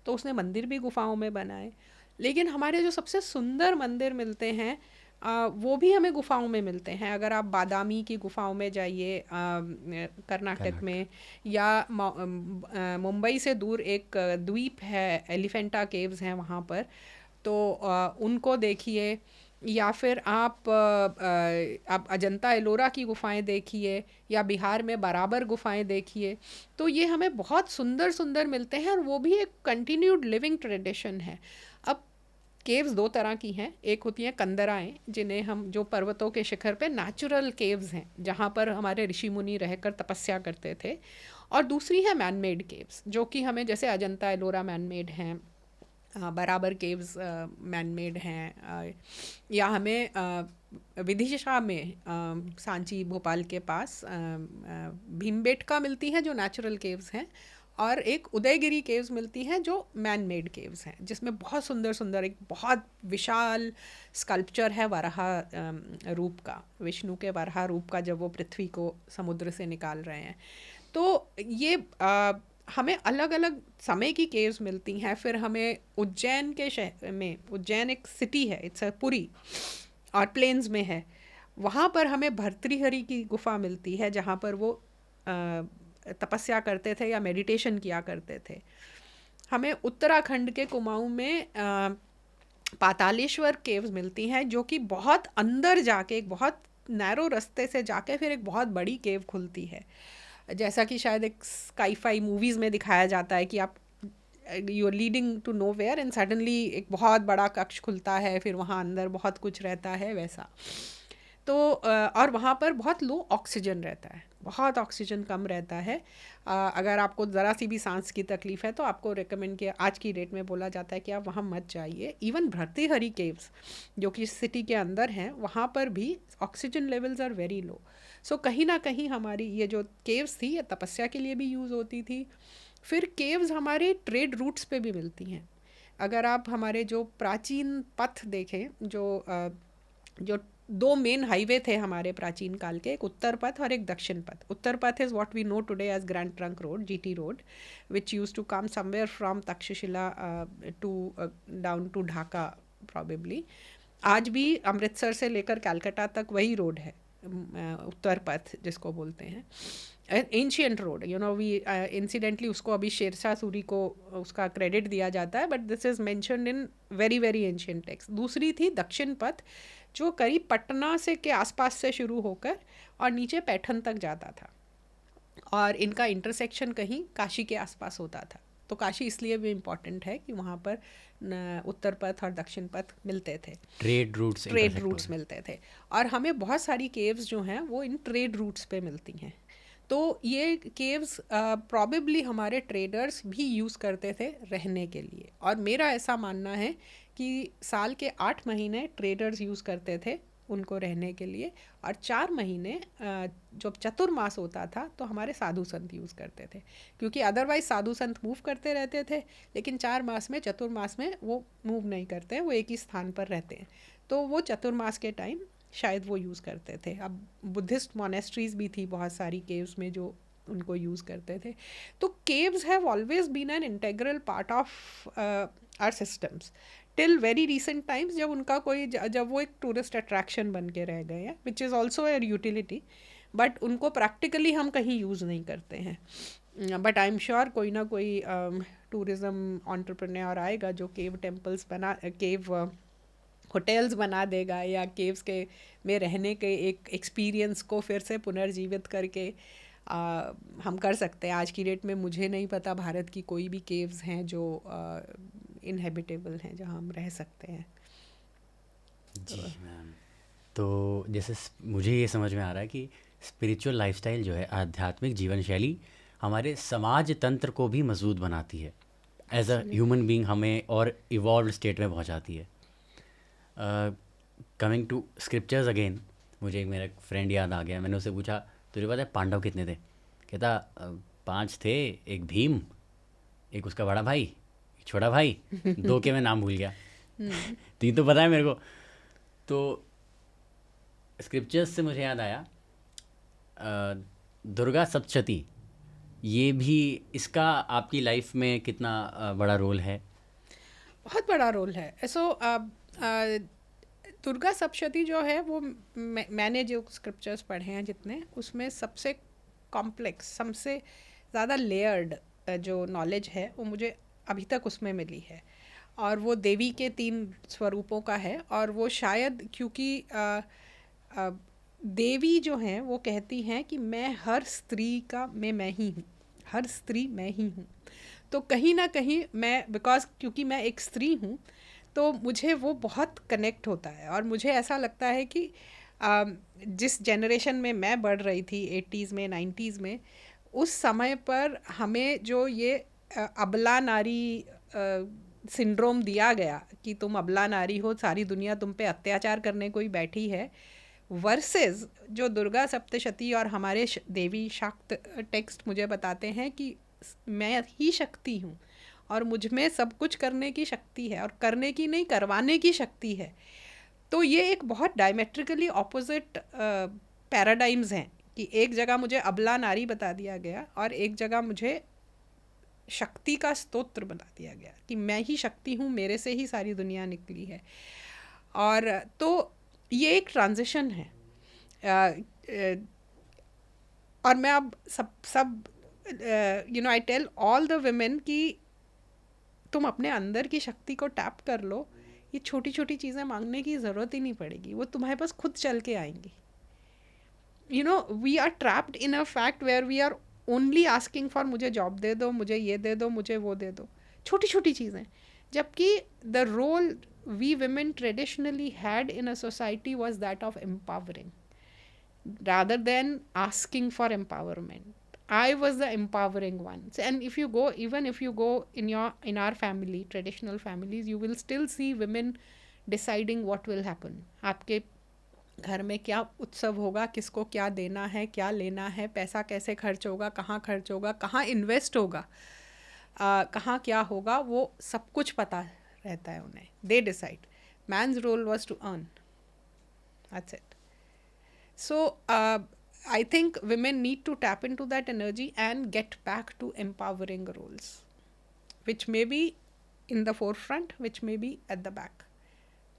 तो उसने मंदिर भी गुफाओं में बनाए। लेकिन हमारे जो सबसे सुंदर मंदिर मिलते हैं वो भी हमें गुफाओं में मिलते हैं। अगर आप बादामी की गुफाओं में जाइए कर्नाटक में, या मुंबई से दूर एक द्वीप है, एलिफेंटा केव्स हैं वहाँ पर, तो उनको देखिए। या फिर आप अजंता एलोरा की गुफाएं देखिए, या बिहार में बराबर गुफाएं देखिए। तो ये हमें बहुत सुंदर सुंदर मिलते हैं, और वो भी एक कंटिन्यूड लिविंग ट्रेडिशन है। अब केव्स दो तरह की हैं। एक होती हैं कंदराएं, जिन्हें हम, जो पर्वतों के शिखर पे नेचुरल केव्स हैं जहाँ पर हमारे ऋषि मुनि रहकर तपस्या करते थे। और दूसरी है मैन मेड केव्स, जो कि हमें, जैसे अजंता एलोरा मैन मेड हैं, बराबर केव्स मैन मेड हैं, या हमें विदिशा में सांची भोपाल के पास भीमबेटका मिलती हैं जो नेचुरल केव्स हैं, और एक उदयगिरी केव्स मिलती हैं जो मैन मेड केव्स हैं, जिसमें बहुत सुंदर सुंदर एक बहुत विशाल स्कल्पचर है वराहा रूप का, विष्णु के वराहा रूप का, जब वो पृथ्वी को समुद्र से निकाल रहे हैं। तो ये हमें अलग अलग समय की केव्स मिलती हैं। फिर हमें उज्जैन के शहर में, उज्जैन एक सिटी है, इट्स अ पुरी, और प्लेन्स में है, वहाँ पर हमें भर्तृहरि की गुफा मिलती है जहाँ पर वो तपस्या करते थे या मेडिटेशन किया करते थे। हमें उत्तराखंड के कुमाऊं में पातालेश्वर केव्स मिलती हैं, जो कि बहुत अंदर जाके, एक बहुत नैरो रास्ते से जाके फिर एक बहुत बड़ी केव खुलती है। जैसा कि शायद एक स्काई-फाई मूवीज़ में दिखाया जाता है कि आप you are leading to nowhere and suddenly एक बहुत बड़ा कक्ष खुलता है, फिर वहाँ अंदर बहुत कुछ रहता है वैसा। तो और वहाँ पर बहुत लो ऑक्सीजन रहता है, बहुत ऑक्सीजन कम रहता है। अगर आपको ज़रा सी भी सांस की तकलीफ़ है तो आपको रिकमेंड किया, आज की डेट में बोला जाता है कि आप वहाँ मत जाइए। इवन भर्तृहरि केव्स जो कि सिटी के अंदर हैं, वहाँ पर भी oxygen levels are very low. So कहीं ना कहीं हमारी ये जो केव्स थी ये तपस्या के लिए भी यूज़ होती थी। फिर केव्स हमारे ट्रेड रूट्स पे भी मिलती हैं। अगर आप हमारे जो प्राचीन पथ देखें, जो दो मेन हाईवे थे हमारे प्राचीन काल के, एक उत्तर पथ और एक दक्षिण Path. Uttar Path is what we know today as Grand Trunk Road, GT road, which use to come somewhere from Taxila to down to Dhaka probably. आज भी अमृतसर से लेकर कलकत्ता तक वही रोड है, उत्तर पथ जिसको बोलते हैं, ancient road. You know we incidentally उसको अभी शेरशाह सूरी को उसका क्रेडिट दिया जाता है, but this is mentioned in very very ancient text. दूसरी थी दक्षिण पथ, जो करीब पटना से के आसपास से शुरू होकर और नीचे पैठन तक जाता था, और इनका इंटरसेक्शन कहीं काशी के आसपास होता था। तो काशी इसलिए भी इम्पॉर्टेंट है कि वहाँ पर उत्तर पथ और दक्षिण पथ मिलते थे, ट्रेड रूट्स मिलते थे। और हमें बहुत सारी केव्स जो हैं वो इन ट्रेड रूट्स पे मिलती हैं। तो ये केव्स प्रॉबेबली हमारे ट्रेडर्स भी यूज़ करते थे रहने के लिए। और मेरा ऐसा मानना है कि साल के 8 महीने ट्रेडर्स यूज़ करते थे उनको रहने के लिए, और 4 महीने जब चतुर्मास होता था तो हमारे साधु संत यूज़ करते थे, क्योंकि अदरवाइज साधु संत मूव करते रहते थे, लेकिन 4 मास में, चतुर्मास में वो मूव नहीं करते हैं, वो एक ही स्थान पर रहते हैं। तो वो चतुर्मास के टाइम शायद वो यूज़ करते थे। अब बुद्धिस्ट मोनेस्ट्रीज़ भी थी बहुत सारी केव्स में जो उनको यूज़ करते थे। तो caves have always been an integral part of our systems till very recent times, जब उनका कोई जब वो एक टूरिस्ट अट्रैक्शन बन के रह गए हैं, which is also a utility, but उनको प्रैक्टिकली हम कहीं यूज़ नहीं करते हैं। बट आई एम श्योर कोई ना कोई टूरिज़्म एंटरप्रेन्योर आएगा जो केव टेम्पल्स केव होटल्स बना देगा, या केव्स के में रहने के एक एक्सपीरियंस को फिर से पुनर्जीवित करके हम कर सकते हैं। आज की डेट में मुझे नहीं पता भारत की कोई भी केव्स हैं जो इनहेबिटेबल हैं, जहाँ हम रह सकते हैं। जी मैम, तो जैसे मुझे ये समझ में आ रहा है कि स्पिरिचुअल लाइफस्टाइल जो है, आध्यात्मिक जीवन शैली हमारे समाज तंत्र को भी मजबूत बनाती है, एज अ ह्यूमन बीइंग हमें और इवॉल्व स्टेट में पहुंचाती है। कमिंग टू स्क्रिप्चर्स अगेन, मुझे एक मेरा फ्रेंड याद आ गया। मैंने उससे पूछा तुझे पता है पांडव कितने थे? कहता 5 थे, एक भीम, एक उसका बड़ा भाई, एक छोटा भाई, 2 के मैं नाम भूल गया। 3 तो पता है मेरे को। तो स्क्रिप्चर्स से मुझे याद आया दुर्गा सप्तशती, ये भी, इसका आपकी लाइफ में कितना बड़ा रोल है? बहुत बड़ा रोल है। सो दुर्गा सप्तशती जो है वो मैंने जो स्क्रिप्चर्स पढ़े हैं जितने, उसमें सबसे कॉम्प्लेक्स, सबसे ज़्यादा लेयर्ड जो नॉलेज है वो मुझे अभी तक उसमें मिली है। और वो देवी के 3 स्वरूपों का है। और वो शायद क्योंकि देवी जो हैं वो कहती हैं कि मैं हर स्त्री का मैं ही हूँ, हर स्त्री मैं ही हूँ। तो कहीं ना कहीं मैं, बिकॉज क्योंकि मैं एक स्त्री हूँ, तो मुझे वो बहुत कनेक्ट होता है। और मुझे ऐसा लगता है कि जिस जनरेशन में मैं बढ़ रही थी 80s में 90s में, उस समय पर हमें जो ये अबला नारी सिंड्रोम दिया गया कि तुम अबला नारी हो, सारी दुनिया तुम पे अत्याचार करने को ही बैठी है, वर्सेस जो दुर्गा सप्तशती और हमारे देवी शाक्त टेक्स्ट मुझे बताते हैं कि मैं ही शक्ति हूँ और मुझ में सब कुछ करने की शक्ति है, और करने की नहीं, करवाने की शक्ति है। तो ये एक बहुत डायमेट्रिकली ऑपोजिट पैराडाइम्स हैं कि एक जगह मुझे अबला नारी बता दिया गया और एक जगह मुझे शक्ति का स्तोत्र बता दिया गया कि मैं ही शक्ति हूँ, मेरे से ही सारी दुनिया निकली है। और तो ये एक ट्रांजिशन है। और मैं अब सब you know I tell all the women कि तुम अपने अंदर की शक्ति को टैप कर लो, ये छोटी छोटी चीज़ें मांगने की ज़रूरत ही नहीं पड़ेगी, वो तुम्हारे पास खुद चल के आएंगी। You know we are trapped in a fact where we are only asking for मुझे जॉब दे दो, मुझे ये दे दो, मुझे वो दे दो। छोटी छोटी चीज़ें, जबकि the role we women traditionally had in a society was that of empowering rather than asking for empowerment. I was the empowering one. And if you go, even if you go in our family, traditional families, you will still see women deciding what will happen. आपके घर में क्या उत्सव होगा, किसको क्या देना है, क्या लेना है, पैसा कैसे खर्च होगा, कहाँ इन्वेस्ट होगा, कहाँ क्या होगा, वो सब कुछ पता रहता है उन्हें. They decide. Man's role was to earn. That's it. So I think women need to tap into that energy and get back to empowering roles, which may be in the forefront, which may be at the back.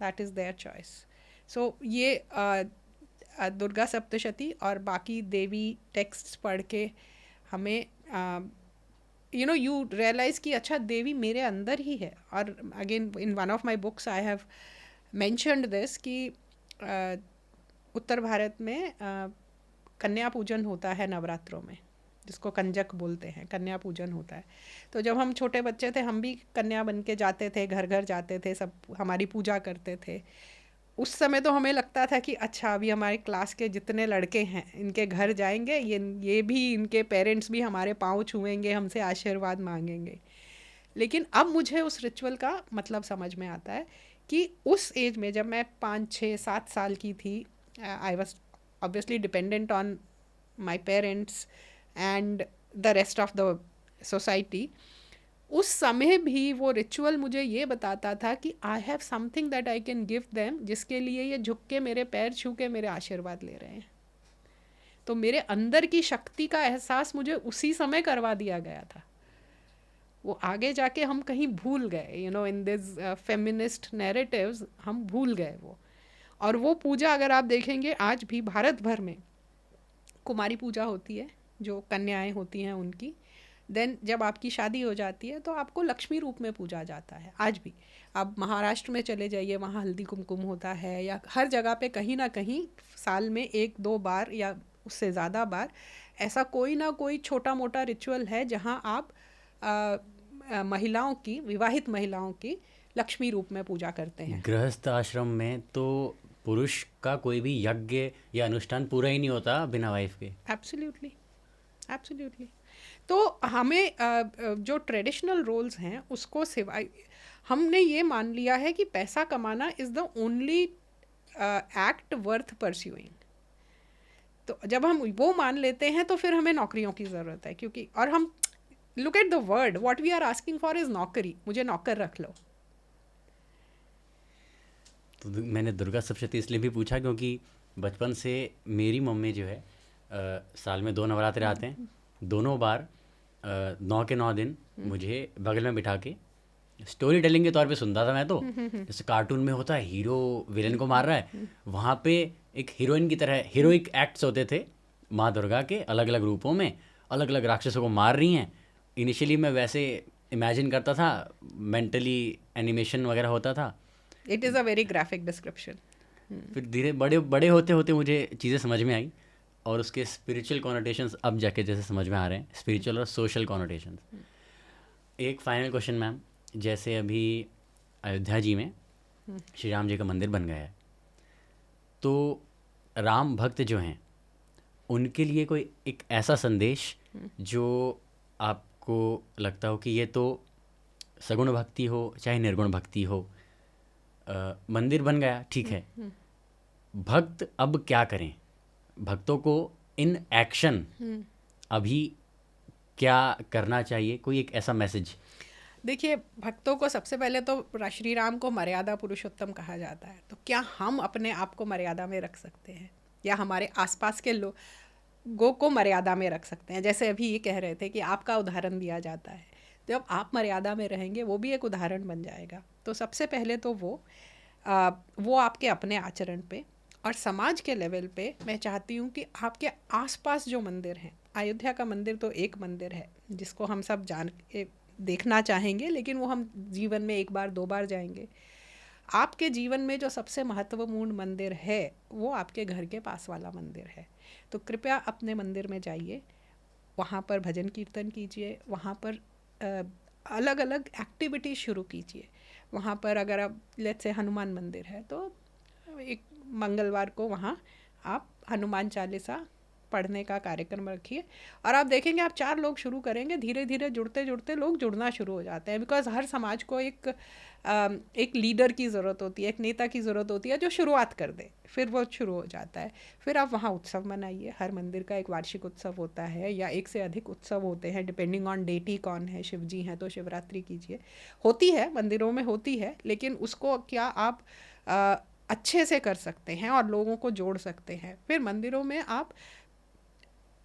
That is their choice. So ये दुर्गा सप्तशती और बाकी देवी टेक्स्ट्स पढ़ के हमें you realize कि अच्छा देवी मेरे अंदर ही है. और again in one of my books I have mentioned this कि उत्तर भारत में कन्या पूजन होता है नवरात्रों में, जिसको कंजक बोलते हैं, कन्या पूजन होता है. तो जब हम छोटे बच्चे थे हम भी कन्या बन के जाते थे, घर घर जाते थे, सब हमारी पूजा करते थे. उस समय तो हमें लगता था कि अच्छा अभी हमारे क्लास के जितने लड़के हैं इनके घर जाएंगे, ये भी इनके पेरेंट्स भी हमारे पाँव छुएंगे, हमसे आशीर्वाद मांगेंगे. लेकिन अब मुझे उस रिचुअल का मतलब समझ में आता है कि उस एज में जब मैं 5, 6, 7 साल की थी, I was obviously dependent on my parents and the rest of the society. उस समय भी वो रिचुअल मुझे ये बताता था कि I have something that I can give them, जिसके लिए ये झुक के मेरे पैर छू के मेरे आशीर्वाद ले रहे हैं. तो मेरे अंदर की शक्ति का एहसास मुझे उसी समय करवा दिया गया था. वो आगे जाके हम कहीं भूल गए, in this feminist narratives हम भूल गए वो. और वो पूजा अगर आप देखेंगे आज भी भारत भर में कुमारी पूजा होती है, जो कन्याएं होती हैं उनकी. देन जब आपकी शादी हो जाती है तो आपको लक्ष्मी रूप में पूजा जाता है आज भी. आप महाराष्ट्र में चले जाइए, वहाँ हल्दी कुमकुम होता है, या हर जगह पे कहीं ना कहीं साल में 1-2 बार या उससे ज़्यादा बार ऐसा कोई ना कोई छोटा मोटा रिचुअल है जहाँ आप महिलाओं की, विवाहित महिलाओं की लक्ष्मी रूप में पूजा करते हैं. गृहस्थ आश्रम में तो पुरुष का कोई भी यज्ञ या अनुष्ठान पूरा ही नहीं होता बिना वाइफ के. Absolutely, absolutely. तो हमें जो ट्रेडिशनल रोल्स हैं उसको सिवाय हमने ये मान लिया है कि पैसा कमाना is the only act worth pursuing. तो जब हम वो मान लेते हैं तो फिर हमें नौकरियों की ज़रूरत है, क्योंकि और हम look at the word, what we are asking for is नौकरी. मुझे नौकर रख लो. तो मैंने दुर्गा सप्तशती इसलिए भी पूछा क्योंकि बचपन से मेरी मम्मी जो है साल में 2 नवरात्रे आते हैं, दोनों बार 9 के 9 दिन मुझे बगल में बिठा के स्टोरी टेलिंग के तौर पे सुनता था मैं. तो जैसे कार्टून में होता है हीरो विलेन को मार रहा है, वहाँ पे एक हीरोइन की तरह हीरोइक एक्ट्स होते थे माँ दुर्गा के, अलग अलग रूपों में अलग अलग राक्षसों को मार रही हैं. इनिशियली मैं वैसे इमेजिन करता था, मेंटली एनिमेशन वगैरह होता था. It is a very graphic description. फिर धीरे बड़े होते होते मुझे चीज़ें समझ में आई और उसके स्पिरिचुअल कॉनोटेशंस अब जाके जैसे समझ में आ रहे हैं, स्पिरिचुअल और सोशल कॉनोटेशंस. एक फाइनल क्वेश्चन मैम, जैसे अभी अयोध्या जी में श्री राम जी का मंदिर बन गया है, तो राम भक्त जो हैं उनके लिए कोई एक ऐसा संदेश जो आपको लगता हो कि ये तो सगुण भक्ति हो चाहे निर्गुण भक्ति हो, मंदिर बन गया ठीक है, भक्त अब क्या करें, भक्तों को इन एक्शन अभी क्या करना चाहिए, कोई एक ऐसा मैसेज? देखिए, भक्तों को सबसे पहले तो श्री राम को मर्यादा पुरुषोत्तम कहा जाता है. तो क्या हम अपने आप को मर्यादा में रख सकते हैं या हमारे आसपास के लोगों को मर्यादा में रख सकते हैं? जैसे अभी ये कह रहे थे कि आपका उदाहरण दिया जाता है, तो जब आप मर्यादा में रहेंगे वो भी एक उदाहरण बन जाएगा. तो सबसे पहले तो वो आपके अपने आचरण पे और समाज के लेवल पे मैं चाहती हूँ कि आपके आसपास जो मंदिर हैं, अयोध्या का मंदिर तो एक मंदिर है जिसको हम सब देखना चाहेंगे, लेकिन वो हम जीवन में 1 बार 2 बार जाएंगे. आपके जीवन में जो सबसे महत्वपूर्ण मंदिर है वो आपके घर के पास वाला मंदिर है. तो कृपया अपने मंदिर में जाइए, वहाँ पर भजन कीर्तन कीजिए, वहाँ पर अलग अलग एक्टिविटी शुरू कीजिए वहाँ पर। अगर आप लेट्स से हनुमान मंदिर है तो एक मंगलवार को वहाँ आप हनुमान चालीसा पढ़ने का कार्यक्रम रखिए और आप देखेंगे आप 4 लोग शुरू करेंगे, धीरे धीरे जुड़ते जुड़ते लोग जुड़ना शुरू हो जाते हैं। बिकॉज हर समाज को एक लीडर की ज़रूरत होती है, एक नेता की ज़रूरत होती है जो शुरुआत कर दे, फिर वो शुरू हो जाता है। फिर आप वहाँ उत्सव मनाइए, हर मंदिर का एक वार्षिक उत्सव होता है या एक से अधिक उत्सव होते हैं डिपेंडिंग ऑन डेटी कौन है। शिव जी हैं तो शिवरात्रि कीजिए, होती है मंदिरों में होती है, लेकिन उसको क्या आप अच्छे से कर सकते हैं और लोगों को जोड़ सकते हैं। फिर मंदिरों में आप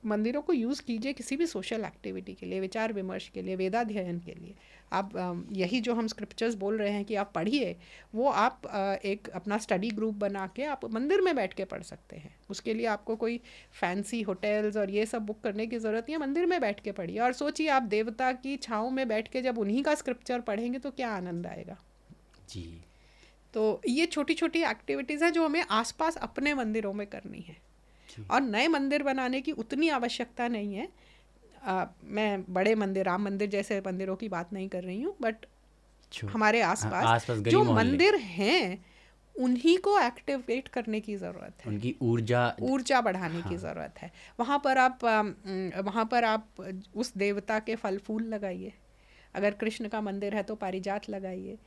मंदिरों को यूज़ कीजिए किसी भी सोशल एक्टिविटी के लिए, विचार विमर्श के लिए, वेदाध्ययन के लिए। आप यही जो हम स्क्रिप्चर्स बोल रहे हैं कि आप पढ़िए, वो आप एक अपना स्टडी ग्रुप बना के आप मंदिर में बैठ के पढ़ सकते हैं। उसके लिए आपको कोई फैंसी होटल्स और ये सब बुक करने की ज़रूरत नहीं है, मंदिर में बैठ के पढ़िए। और सोचिए आप देवता की छाँव में बैठ के जब उन्हीं का स्क्रिप्चर पढ़ेंगे तो क्या आनंद आएगा जी। तो ये छोटी छोटी एक्टिविटीज़ हैं जो हमें आसपास अपने मंदिरों में करनी है और नए मंदिर बनाने की उतनी आवश्यकता नहीं है। मैं बड़े मंदिर, राम मंदिर जैसे मंदिरों की बात नहीं कर रही हूँ, बट हमारे आसपास जो मंदिर हैं उन्हीं को एक्टिवेट करने की ज़रूरत है, उनकी ऊर्जा बढ़ाने की ज़रूरत है। वहाँ पर आप उस देवता के फल फूल लगाइए। अगर कृष्ण का मंदिर है तो पारिजात लगाइए,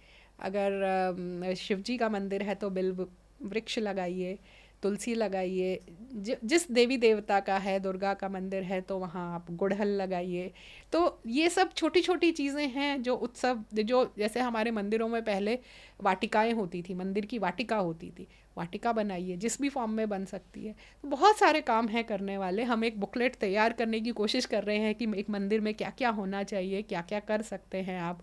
अगर शिव जी का मंदिर है तो बिल्व वृक्ष लगाइए, तुलसी लगाइए। जिस देवी देवता का है, दुर्गा का मंदिर है तो वहाँ आप गुड़हल लगाइए। तो ये सब छोटी छोटी चीज़ें हैं जो उत्सव, जो जैसे हमारे मंदिरों में पहले वाटिकाएं होती थी, मंदिर की वाटिका होती थी, वाटिका बनाइए, जिस भी फॉर्म में बन सकती है। तो बहुत सारे काम हैं करने वाले। हम एक बुकलेट तैयार करने की कोशिश कर रहे हैं कि एक मंदिर में क्या क्या होना चाहिए, क्या क्या कर सकते हैं आप।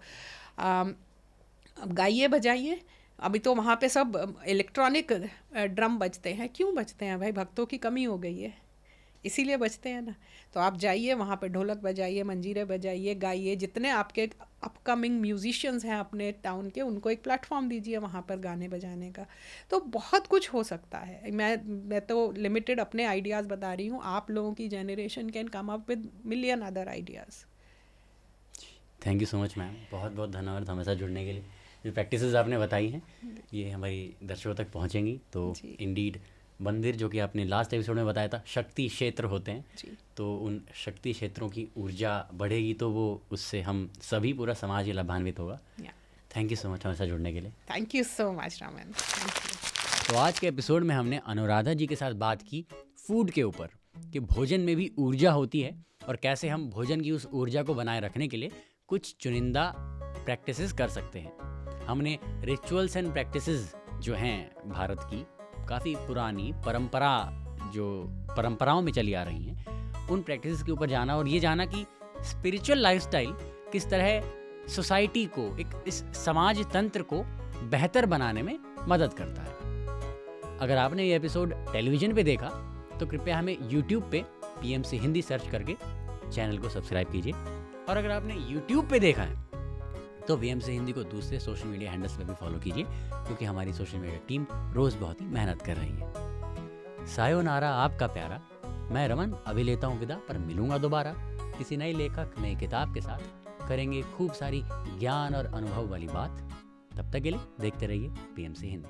गाइए बजाइए। अभी तो वहाँ पे सब इलेक्ट्रॉनिक ड्रम बजते हैं। क्यों बजते हैं भाई? भक्तों की कमी हो गई है, इसीलिए बजते हैं ना। तो आप जाइए वहाँ पे, ढोलक बजाइए, मंजीरे बजाइए, गाइए। जितने आपके अपकमिंग म्यूजिशियंस हैं अपने टाउन के, उनको एक प्लेटफॉर्म दीजिए वहाँ पर गाने बजाने का। तो बहुत कुछ हो सकता है। मैं तो लिमिटेड अपने आइडियाज़ बता रही हूँ। आप लोगों की generation can come up with million other ideas. Thank you so much ma'am, बहुत बहुत धन्यवाद हमारे साथ जुड़ने के लिए। जो प्रैक्टिसेस आपने बताई हैं ये हमारी दर्शकों तक पहुंचेंगी। तो इंडीड मंदिर, जो कि आपने लास्ट एपिसोड में बताया था, शक्ति क्षेत्र होते हैं, तो उन शक्ति क्षेत्रों की ऊर्जा बढ़ेगी तो वो उससे हम सभी, पूरा समाज ही लाभान्वित होगा। थैंक यू सो मच हमारे साथ जुड़ने के लिए। Thank you so much Raman. तो आज के एपिसोड में हमने अनुराधा जी के साथ बात की फूड के ऊपर, कि भोजन में भी ऊर्जा होती है और कैसे हम भोजन की उस ऊर्जा को बनाए रखने के लिए कुछ चुनिंदा प्रैक्टिसेस कर सकते हैं। हमने रिचुअल्स एंड प्रैक्टिसेस जो हैं भारत की काफ़ी पुरानी परंपराओं में चली आ रही हैं, उन प्रैक्टिसेस के ऊपर जाना और ये जाना कि स्पिरिचुअल लाइफस्टाइल किस तरह सोसाइटी को, इस समाज तंत्र को बेहतर बनाने में मदद करता है। अगर आपने ये एपिसोड टेलीविज़न पे देखा तो कृपया हमें यूट्यूब पे PMC हिंदी सर्च करके चैनल को सब्सक्राइब कीजिए। और अगर आपने यूट्यूब पे देखा है तो VMC हिंदी को दूसरे सोशल मीडिया हैंडल्स पे भी फॉलो कीजिए, क्योंकि हमारी सोशल मीडिया टीम रोज़ बहुत ही मेहनत कर रही है। सायोनारा आपका प्यारा। मैं रमन अभी लेता हूँ विदा, पर मिलूंगा दोबारा किसी नए लेखक, नई किताब के साथ। करेंगे खूब सारी ज्ञान और अनुभव वाली बात। तब तक के लिए देखते रहिए PMC हिंदी।